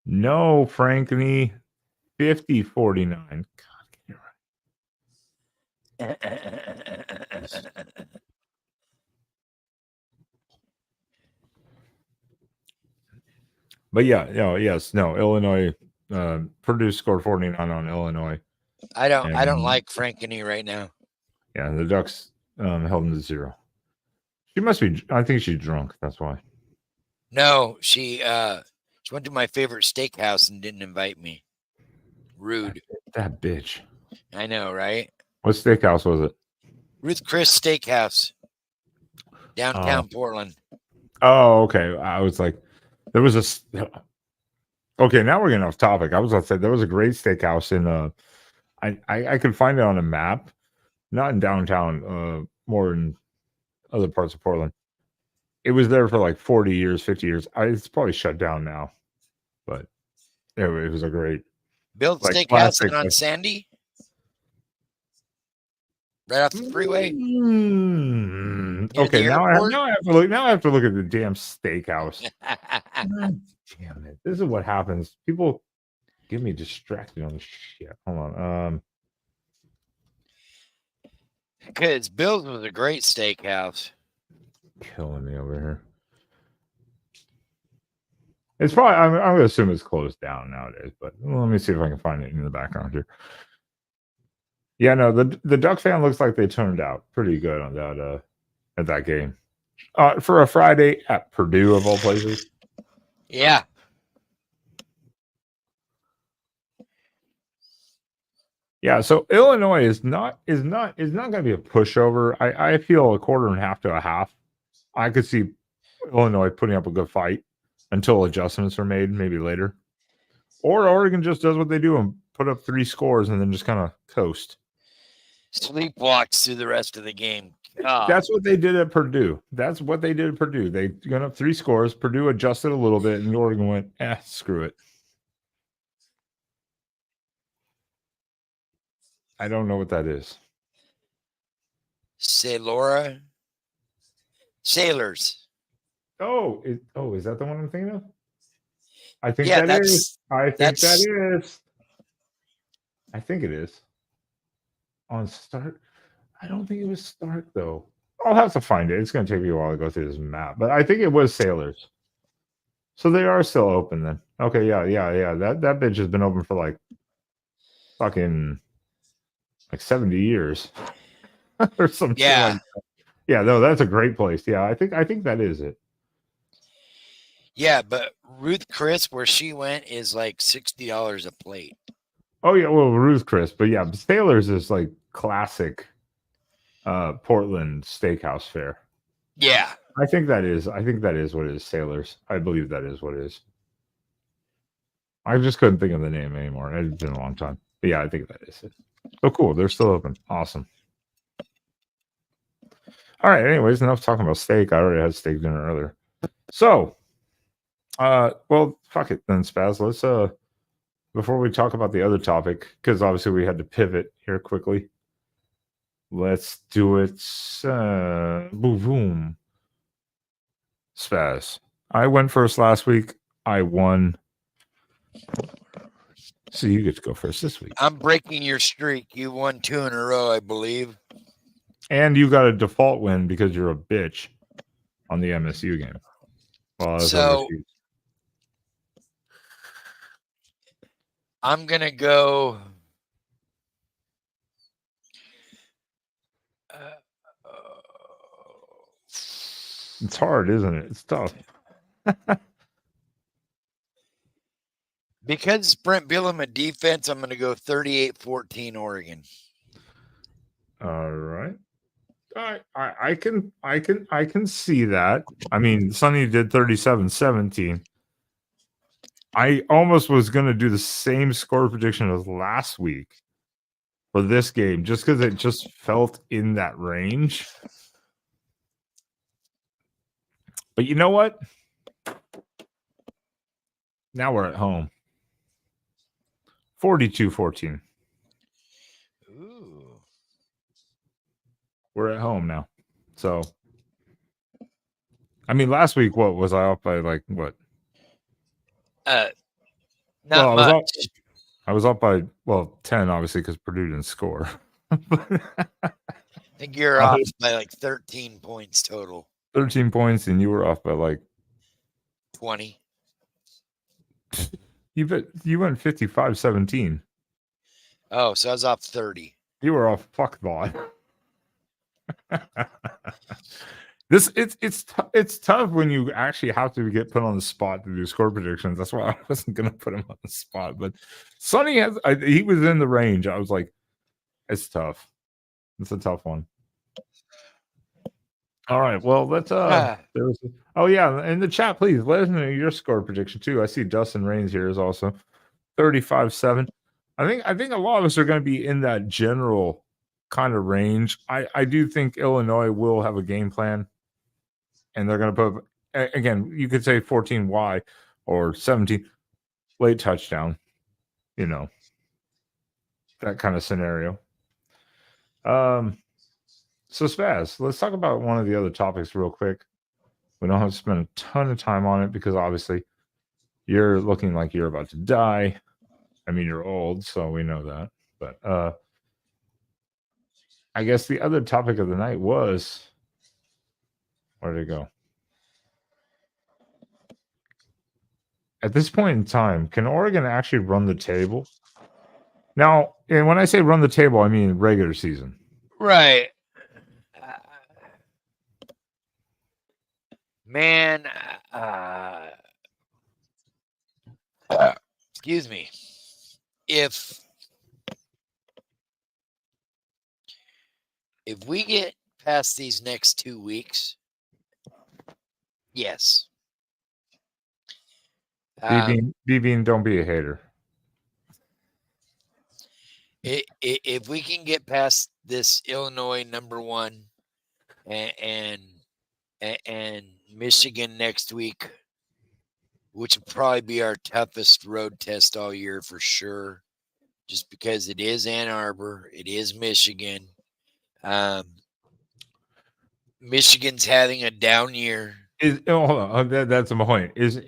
No, Frankney, 50-49. God, you're right. But Illinois. Purdue scored 49 on Illinois. I don't like Frankney right now. Yeah, the Ducks held them to 0. She must be. I think she's drunk. That's why. No, she went to my favorite steakhouse and didn't invite me. Rude. That bitch. I know, right? What steakhouse was it? Ruth Chris Steakhouse, downtown Portland. Oh, okay. I was like, there was a. Okay, now we're getting off topic. I was going to say there was a great steakhouse in. I could find it on a map, not in downtown, more in other parts of Portland. It was there for like 40 years, 50 years. It's probably shut down now, but it was a great. Build Steakhouse on Sandy? Right off the freeway? Okay, now I have to look at the damn steakhouse. Damn it. This is what happens. People get me distracted on this shit. Hold on. Because Bill's was a great steakhouse. Killing me over here. It's probably I'm gonna assume it's closed down nowadays, but let me see if I can find it in the background here. Yeah, no, the Duck fan looks like they turned out pretty good on that at that game. For a Friday at Purdue of all places. Yeah. Yeah, so Illinois is not going to be a pushover. I feel a quarter and a half to a half. I could see Illinois putting up a good fight until adjustments are made, maybe later. Or Oregon just does what they do and put up 3 scores and then just kind of coast. Sleepwalks through the rest of the game. God. That's what they did at Purdue. They got up 3 scores. Purdue adjusted a little bit, and Oregon went, screw it. I don't know what that is. Sailors. Is that the one I'm thinking of? I think that is. I think that is. I think it is. On start. I don't think it was Stark though. I'll have to find it. It's going to take me a while to go through this map, but I think it was Sailors. So they are still open then. Okay, yeah. That bitch has been open for like fucking like 70 years or something like that. Yeah, no, that's a great place. Yeah, I think that is it. Yeah, but Ruth Chris, where she went, is like $60 a plate. Oh yeah, well, Ruth Chris, but yeah, Sailors is like classic Portland steakhouse fare. Yeah. I think that is what it is. Sailors. I believe that is what it is. I just couldn't think of the name anymore. It's been a long time. But yeah, I think that is it. Oh, cool. They're still open. Awesome. All right. Anyways, enough talking about steak. I already had steak dinner earlier. So, well, fuck it then, Spaz. Let's before we talk about the other topic, because obviously we had to pivot here quickly. Let's do it. Boom, boom. Spaz. I went first last week. I won. So you get to go first this week. I'm breaking your streak. You won 2 in a row, I believe. And you got a default win because you're a bitch on the MSU game. Well, so overseas. I'm going to go. It's hard, isn't it? It's tough. Because Brent Bielema defense, I'm going to go 38-14 Oregon. All right. I can see that. I mean, Sonny did 37-17. I almost was going to do the same score prediction as last week for this game, just because it just felt in that range. But you know what? Now we're at home. 42-14. Ooh. We're at home now. So, I mean, last week, what was I off by? Like what? Not much. I was up by 10, obviously, because Purdue didn't score. I think you're off by like 13 points total. 13 points, and you were off by like 20. You went 55-17. Oh, so I was off 30. You were off fuckball. It's tough when you actually have to get put on the spot to do score predictions. That's why I wasn't gonna put him on the spot. But Sonny he was in the range. I was like, it's tough. It's a tough one. All right. Well, let's oh yeah, in the chat, please let us know your score prediction too. I see Dustin Raines here is also 35-7. I think a lot of us are going to be in that general kind of range. I do think Illinois will have a game plan, and they're going to put, again, you could say 14Y or 17 late touchdown, that kind of scenario. So Spaz, let's talk about one of the other topics real quick. We don't have to spend a ton of time on it because obviously you're looking like you're about to die. I mean, you're old, so we know that. But I guess the other topic of the night was, where did it go? At this point in time, can Oregon actually run the table? Now, and when I say run the table, I mean regular season. Right. Man, excuse me. If we get past these next 2 weeks, yes. B-Bean, don't be a hater. If we can get past this Illinois #1 and Michigan next week, which will probably be our toughest road test all year for sure, just because it is Ann Arbor, it is Michigan. Michigan's having a down year. Hold on, that's my point. Is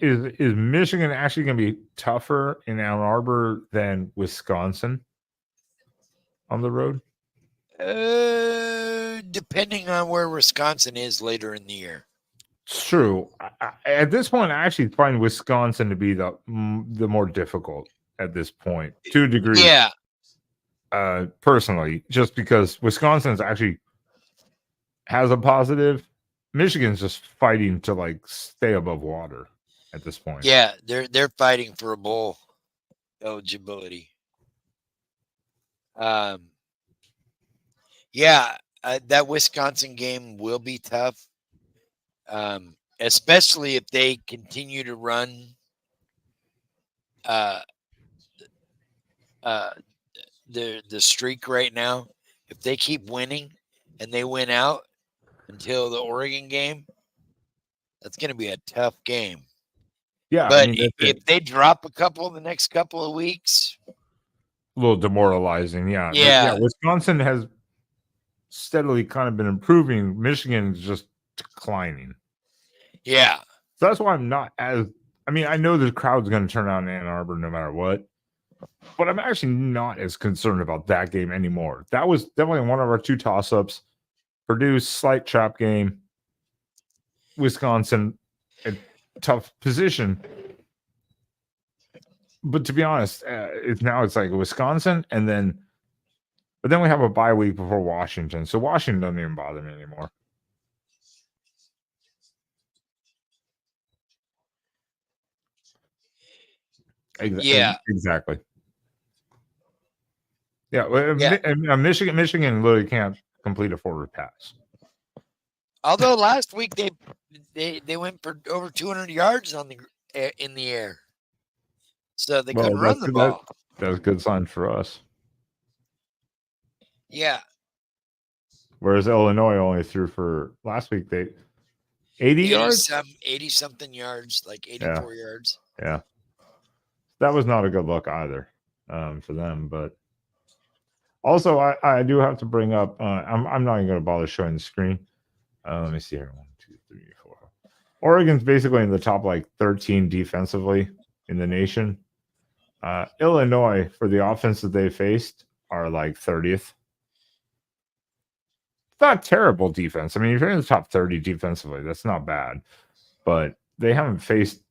Michigan actually going to be tougher in Ann Arbor than Wisconsin on the road? depending on where Wisconsin is later in the year. It's true. At this point, I actually find Wisconsin to be the more difficult at this point, to a degree. Yeah. Personally, just because Wisconsin's actually has a positive. Michigan's just fighting to like stay above water at this point. Yeah, they're fighting for a bowl eligibility. Yeah, that Wisconsin game will be tough, especially if they continue to run the streak right now. If they keep winning and they win out until the Oregon game, that's going to be a tough game. Yeah, but I mean, if they drop a couple the next couple of weeks, a little demoralizing. Yeah, yeah. Wisconsin has steadily kind of been improving. Michigan's just declining. Yeah. So that's why I'm not as. I mean, I know the crowd's going to turn out in Ann Arbor no matter what, but I'm actually not as concerned about that game anymore. That was definitely one of our two toss-ups. Purdue's slight trap game. Wisconsin, a tough position. But to be honest, it's like Wisconsin, but then we have a bye week before Washington. So Washington doesn't even bother me anymore. Yeah. Exactly. Yeah. Michigan literally can't complete a forward pass. Although last week they went for over 200 yards in the air, so they couldn't run the ball. That was a good sign for us. Yeah. Whereas Illinois only threw for last week 80 yards, 80 something yards, like 84 yards. Yeah. That was not a good look either for them. But also, I do have to bring up. I'm not even going to bother showing the screen. Let me see here. 1, 2, 3, 4. Oregon's basically in the top 13 defensively in the nation. Illinois, for the offense that they faced, are 30th. It's not terrible defense. I mean, if you're in the top 30 defensively, that's not bad. But they haven't faced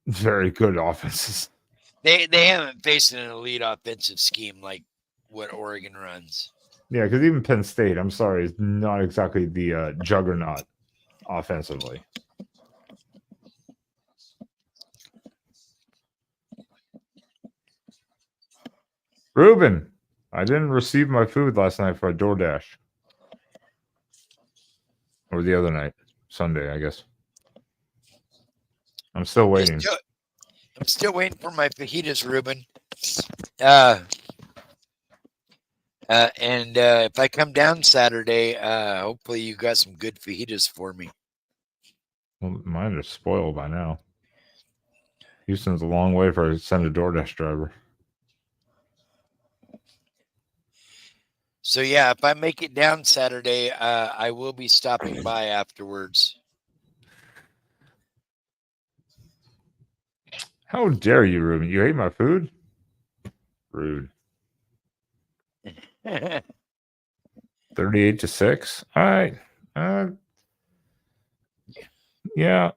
very good offenses. They haven't faced an elite offensive scheme like what Oregon runs. Yeah, because even Penn State, I'm sorry, is not exactly the juggernaut offensively. Ruben, I didn't receive my food last night for a DoorDash. Or the other night, Sunday, I guess. I'm still waiting. I'm still waiting for my fajitas, Ruben. And if I come down Saturday, hopefully you got some good fajitas for me. Well, mine are spoiled by now. Houston's a long way for a send a DoorDash driver. So yeah, if I make it down Saturday, I will be stopping by afterwards. How dare you, Ruben? You ate my food? Rude. 38-6. All right. Yeah.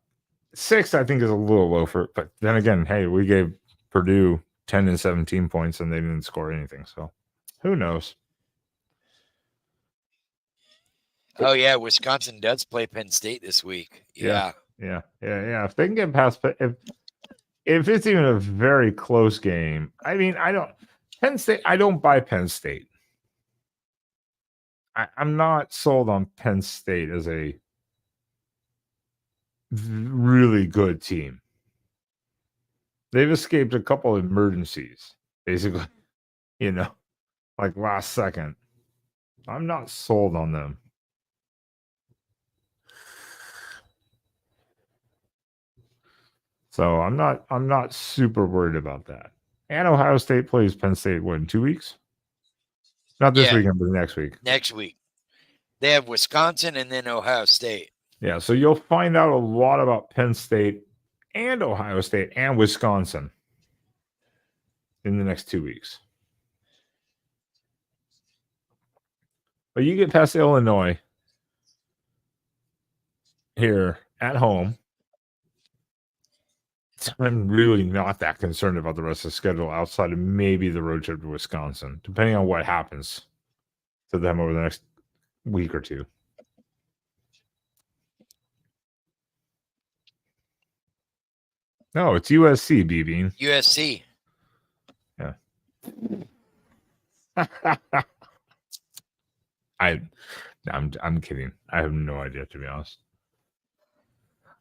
6, I think, is a little low for it. But then again, hey, we gave Purdue 10 and 17 points and they didn't score anything. So who knows? Oh, yeah. Wisconsin does play Penn State this week. Yeah. If they can get past, if it's even a very close game, I mean, I don't buy Penn State. I'm not sold on Penn State as a really good team. They've escaped a couple of emergencies, basically, last second. I'm not sold on them. So I'm not super worried about that. And Ohio State plays Penn State in 2 weeks? Not this weekend, but next week. Next week. They have Wisconsin and then Ohio State. Yeah, so you'll find out a lot about Penn State and Ohio State and Wisconsin in the next 2 weeks. But you get past Illinois here at home. I'm really not that concerned about the rest of the schedule outside of maybe the road trip to Wisconsin, depending on what happens to them over the next week or two. No, it's USC, B-Bean. USC. Yeah. I'm kidding. I have no idea, to be honest.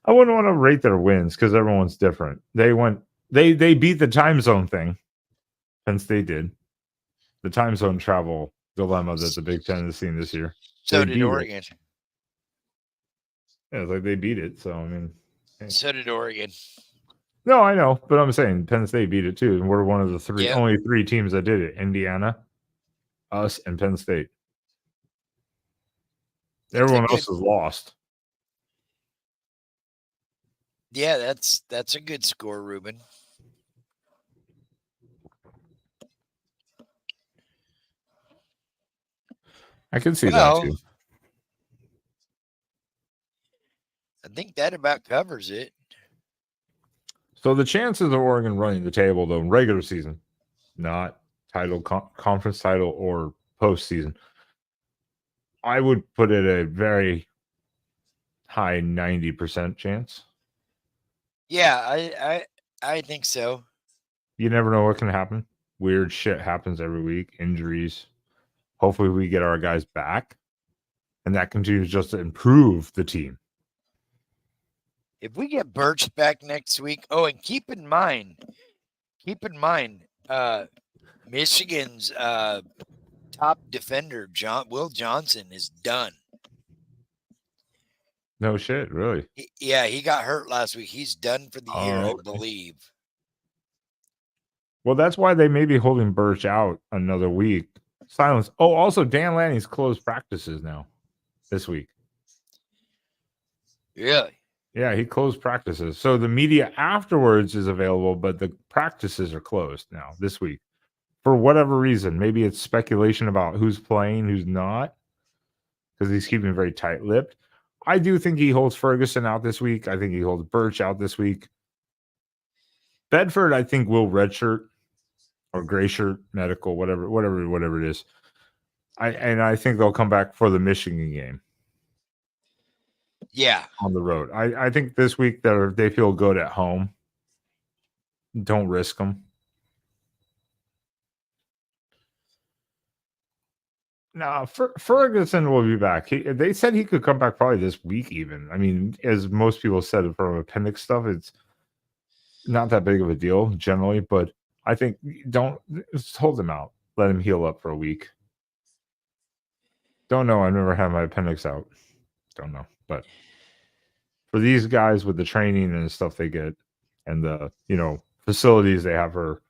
I wouldn't want to rate their wins because everyone's different. They beat the time zone thing. Penn State did. The time zone travel dilemma that the Big Ten has seen this year. So did Oregon. Yeah, it's like they beat it. So I mean, hey. So did Oregon. No, I know, but I'm saying Penn State beat it too, and we're one of the only three teams that did it: Indiana, us, and Penn State. Everyone else is lost. Yeah, that's a good score, Ruben. I can see that too. I think that about covers it. So the chances of Oregon running the table, though, in regular season, not title, conference title, or postseason, I would put it a very high 90% chance. Yeah, I think so. You never know what can happen. Weird shit happens every week. Injuries. Hopefully we get our guys back, and that continues just to improve the team. If we get Birch back next week, and keep in mind, Michigan's top defender, Will Johnson, is done. No shit, really? He got hurt last week. He's done for the year, I believe. Well, that's why they may be holding Birch out another week. Silence. Oh, also, Dan Lanning's closed practices now this week. Really? Yeah, he closed practices. So the media afterwards is available, but the practices are closed now this week. For whatever reason, maybe it's speculation about who's playing, who's not, because he's keeping very tight-lipped. I do think he holds Ferguson out this week. I think he holds Birch out this week. Bedford, I think, will redshirt or gray shirt, medical, whatever it is. I think they'll come back for the Michigan game. Yeah, on the road. I think this week they feel good at home. Don't risk them. No, Ferguson will be back. They said he could come back probably this week even. I mean, as most people said from appendix stuff, it's not that big of a deal generally, but I think just hold him out. Let him heal up for a week. Don't know. I've never had my appendix out. Don't know. But for these guys with the training and stuff they get and the, facilities they have for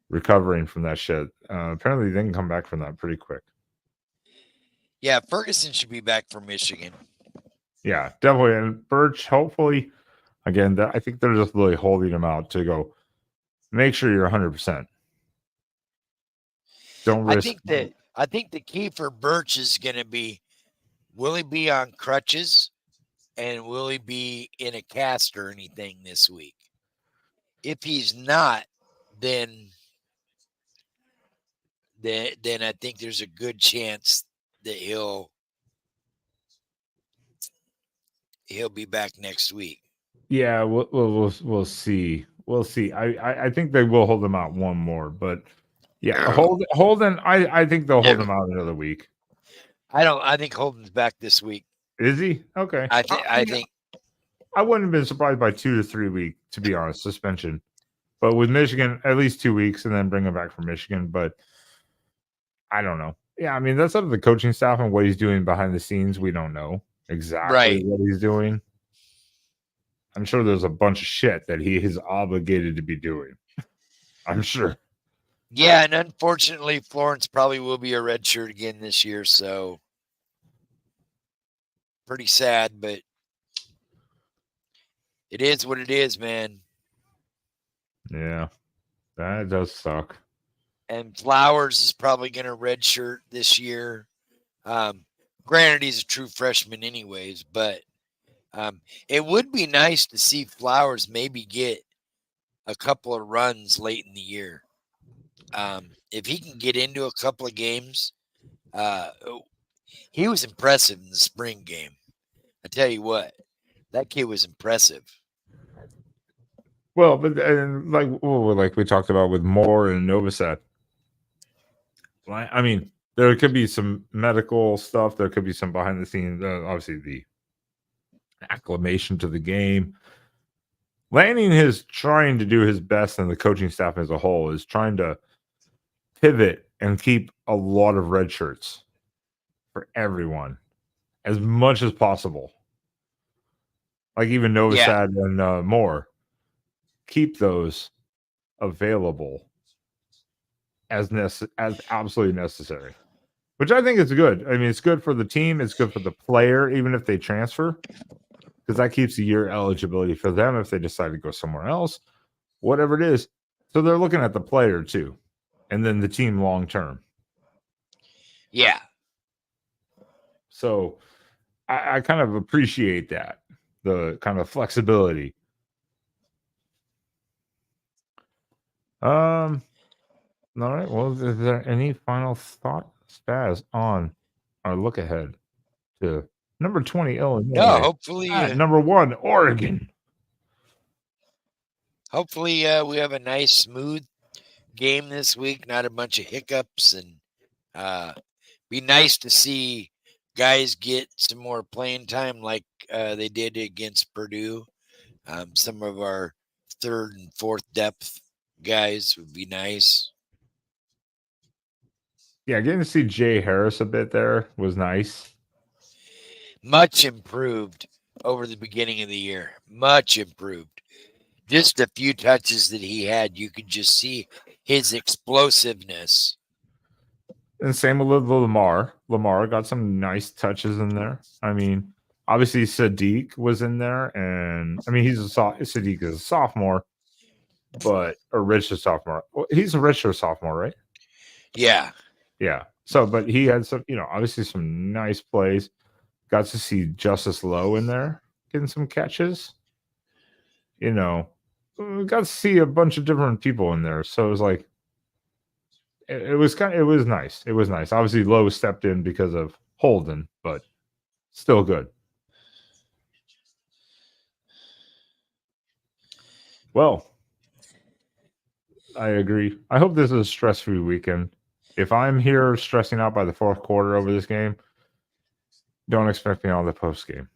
recovering from that shit, apparently they can come back from that pretty quick. Yeah, Ferguson should be back for Michigan. Yeah, definitely. And Birch, hopefully, again, I think they're just really holding him out to go, make sure you're 100%. Don't risk. I think the key for Birch is going to be, will he be on crutches and will he be in a cast or anything this week? If he's not, then I think there's a good chance that he'll be back next week. Yeah, we'll see. We'll see. I think they will hold him out one more, but yeah, Holden. I think they'll hold him out another week. I think Holden's back this week. Is he? Okay. I think I wouldn't have been surprised by 2 to 3 weeks, to be honest, suspension. But with Michigan, at least 2 weeks, and then bring him back from Michigan. But I don't know. Yeah, I mean, that's up to the coaching staff and what he's doing behind the scenes. We don't know exactly what he's doing. I'm sure there's a bunch of shit that he is obligated to be doing. I'm sure. Yeah, and unfortunately, Florence probably will be a red shirt again this year, so pretty sad, but it is what it is, man. Yeah, that does suck. And Flowers is probably going to red shirt this year. Granted, he's a true freshman anyways, but it would be nice to see Flowers maybe get a couple of runs late in the year. If he can get into a couple of games, he was impressive in the spring game. I tell you what, that kid was impressive. Well, but and like we talked about with Moore and Novosad, I mean, there could be some medical stuff. There could be some behind the scenes. Obviously, the acclimation to the game. Lanning is trying to do his best, and the coaching staff as a whole is trying to pivot and keep a lot of red shirts for everyone as much as possible. Like even Novosad and Moore, keep those available as absolutely necessary, which I think is good. I mean, it's good for the team. It's good for the player, even if they transfer, because that keeps the year eligibility for them if they decide to go somewhere else, whatever it is. So they're looking at the player too, and then the team long term. Yeah. So I kind of appreciate that, the kind of flexibility. All right. Well, is there any final thought, Spaz, on our look ahead to number 20 Illinois? No, hopefully, at number 1 Oregon. Hopefully, we have a nice, smooth game this week. Not a bunch of hiccups, and be nice to see guys get some more playing time like they did against Purdue. Some of our third and fourth depth guys would be nice. Yeah, getting to see Jay Harris a bit there was nice. Much improved over the beginning of the year. Much improved. Just a few touches that he had, you could just see his explosiveness. And same with Lamar. Lamar got some nice touches in there. I mean, obviously Sadiq was in there, and I mean Sadiq is a sophomore, but a redshirt sophomore. Well, he's a redshirt sophomore, right? Yeah. Yeah. So, but he had some, obviously some nice plays. Got to see Justice Lowe in there getting some catches. Got to see a bunch of different people in there. So it was like, it was nice. It was nice. Obviously, Lowe stepped in because of Holden, but still good. Well, I agree. I hope this is a stress-free weekend. If I'm here stressing out by the fourth quarter over this game, don't expect me on the post game.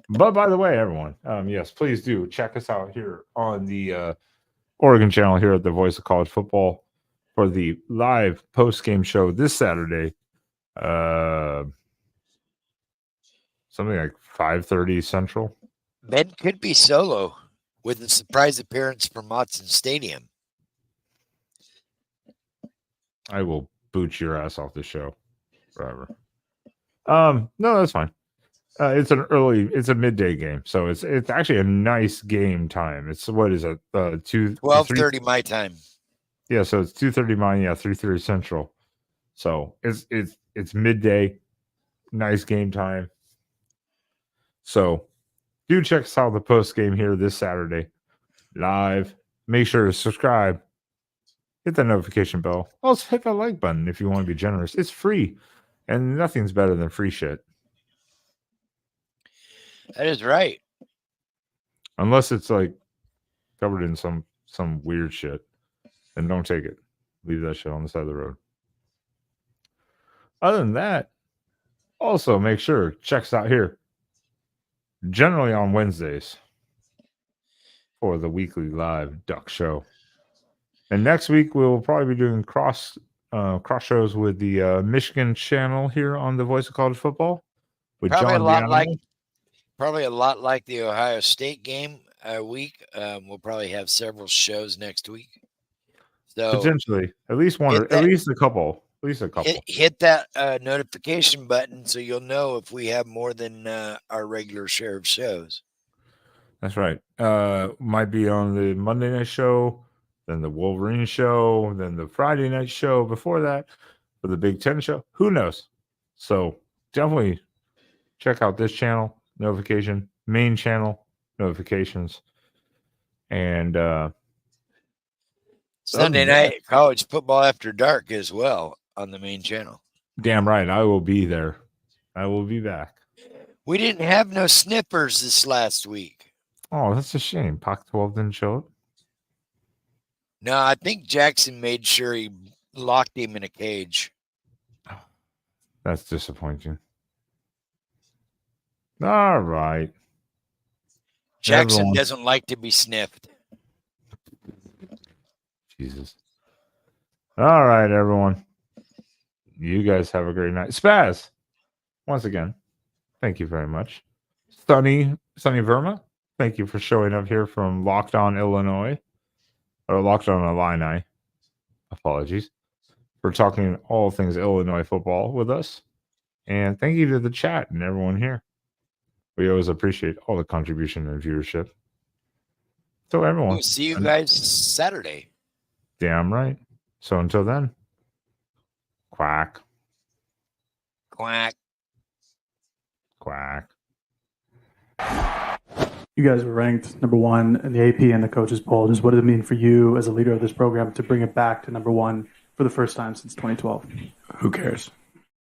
But by the way, everyone, yes, please do check us out here on the Oregon channel here at the Voice of College Football for the live post game show this Saturday. Something like 5:30 Central. Ben could be solo with a surprise appearance from Autzen Stadium. I will boot your ass off the show forever. No, that's fine. It's a midday game, so it's actually a nice game time. It's what is it? 12:30 my time. Yeah, so it's 2:30 mine. Yeah, 3:30 Central. So it's midday. Nice game time. So do check us out the post game here this Saturday live. Make sure to subscribe. Hit that notification bell. Also hit that like button if you want to be generous. It's free, and nothing's better than free shit. That is right. Unless it's like covered in some weird shit, then don't take it. Leave that shit on the side of the road. Other than that, also make sure check us out here. Generally on Wednesdays for the weekly live Duck Show. And next week we'll probably be doing cross shows with the Michigan channel here on the Voice of College Football with Probably John. Probably a lot like the Ohio State game week. We'll probably have several shows next week. So potentially at least one or at least a couple. Hit that notification button so you'll know if we have more than our regular share of shows. That's right. Might be on the Monday night show, then the Wolverine show, then the Friday night show before that, for the Big Ten show. Who knows? So definitely check out this channel, notification, main channel, notifications. And Sunday night college football after dark as well on the main channel. Damn right. I will be there. I will be back. We didn't have no snippers this last week. Oh, that's a shame. Pac-12 didn't show up. No, I think Jackson made sure he locked him in a cage. That's disappointing. All right. Jackson doesn't like to be sniffed. Jesus. All right, everyone. You guys have a great night. Spaz, once again, thank you very much. Sunny Verma, thank you for showing up here from Locked On Illinois, or Locked On Illini. Apologies for talking all things Illinois football with us. And thank you to the chat and everyone here. We always appreciate all the contribution and viewership. So everyone, We'll see you guys Saturday. Damn right. So until then, quack. Quack. Quack. You guys were ranked number one in the AP and the coaches poll. Just what does it mean for you as a leader of this program to bring it back to number one for the first time since 2012? Who cares?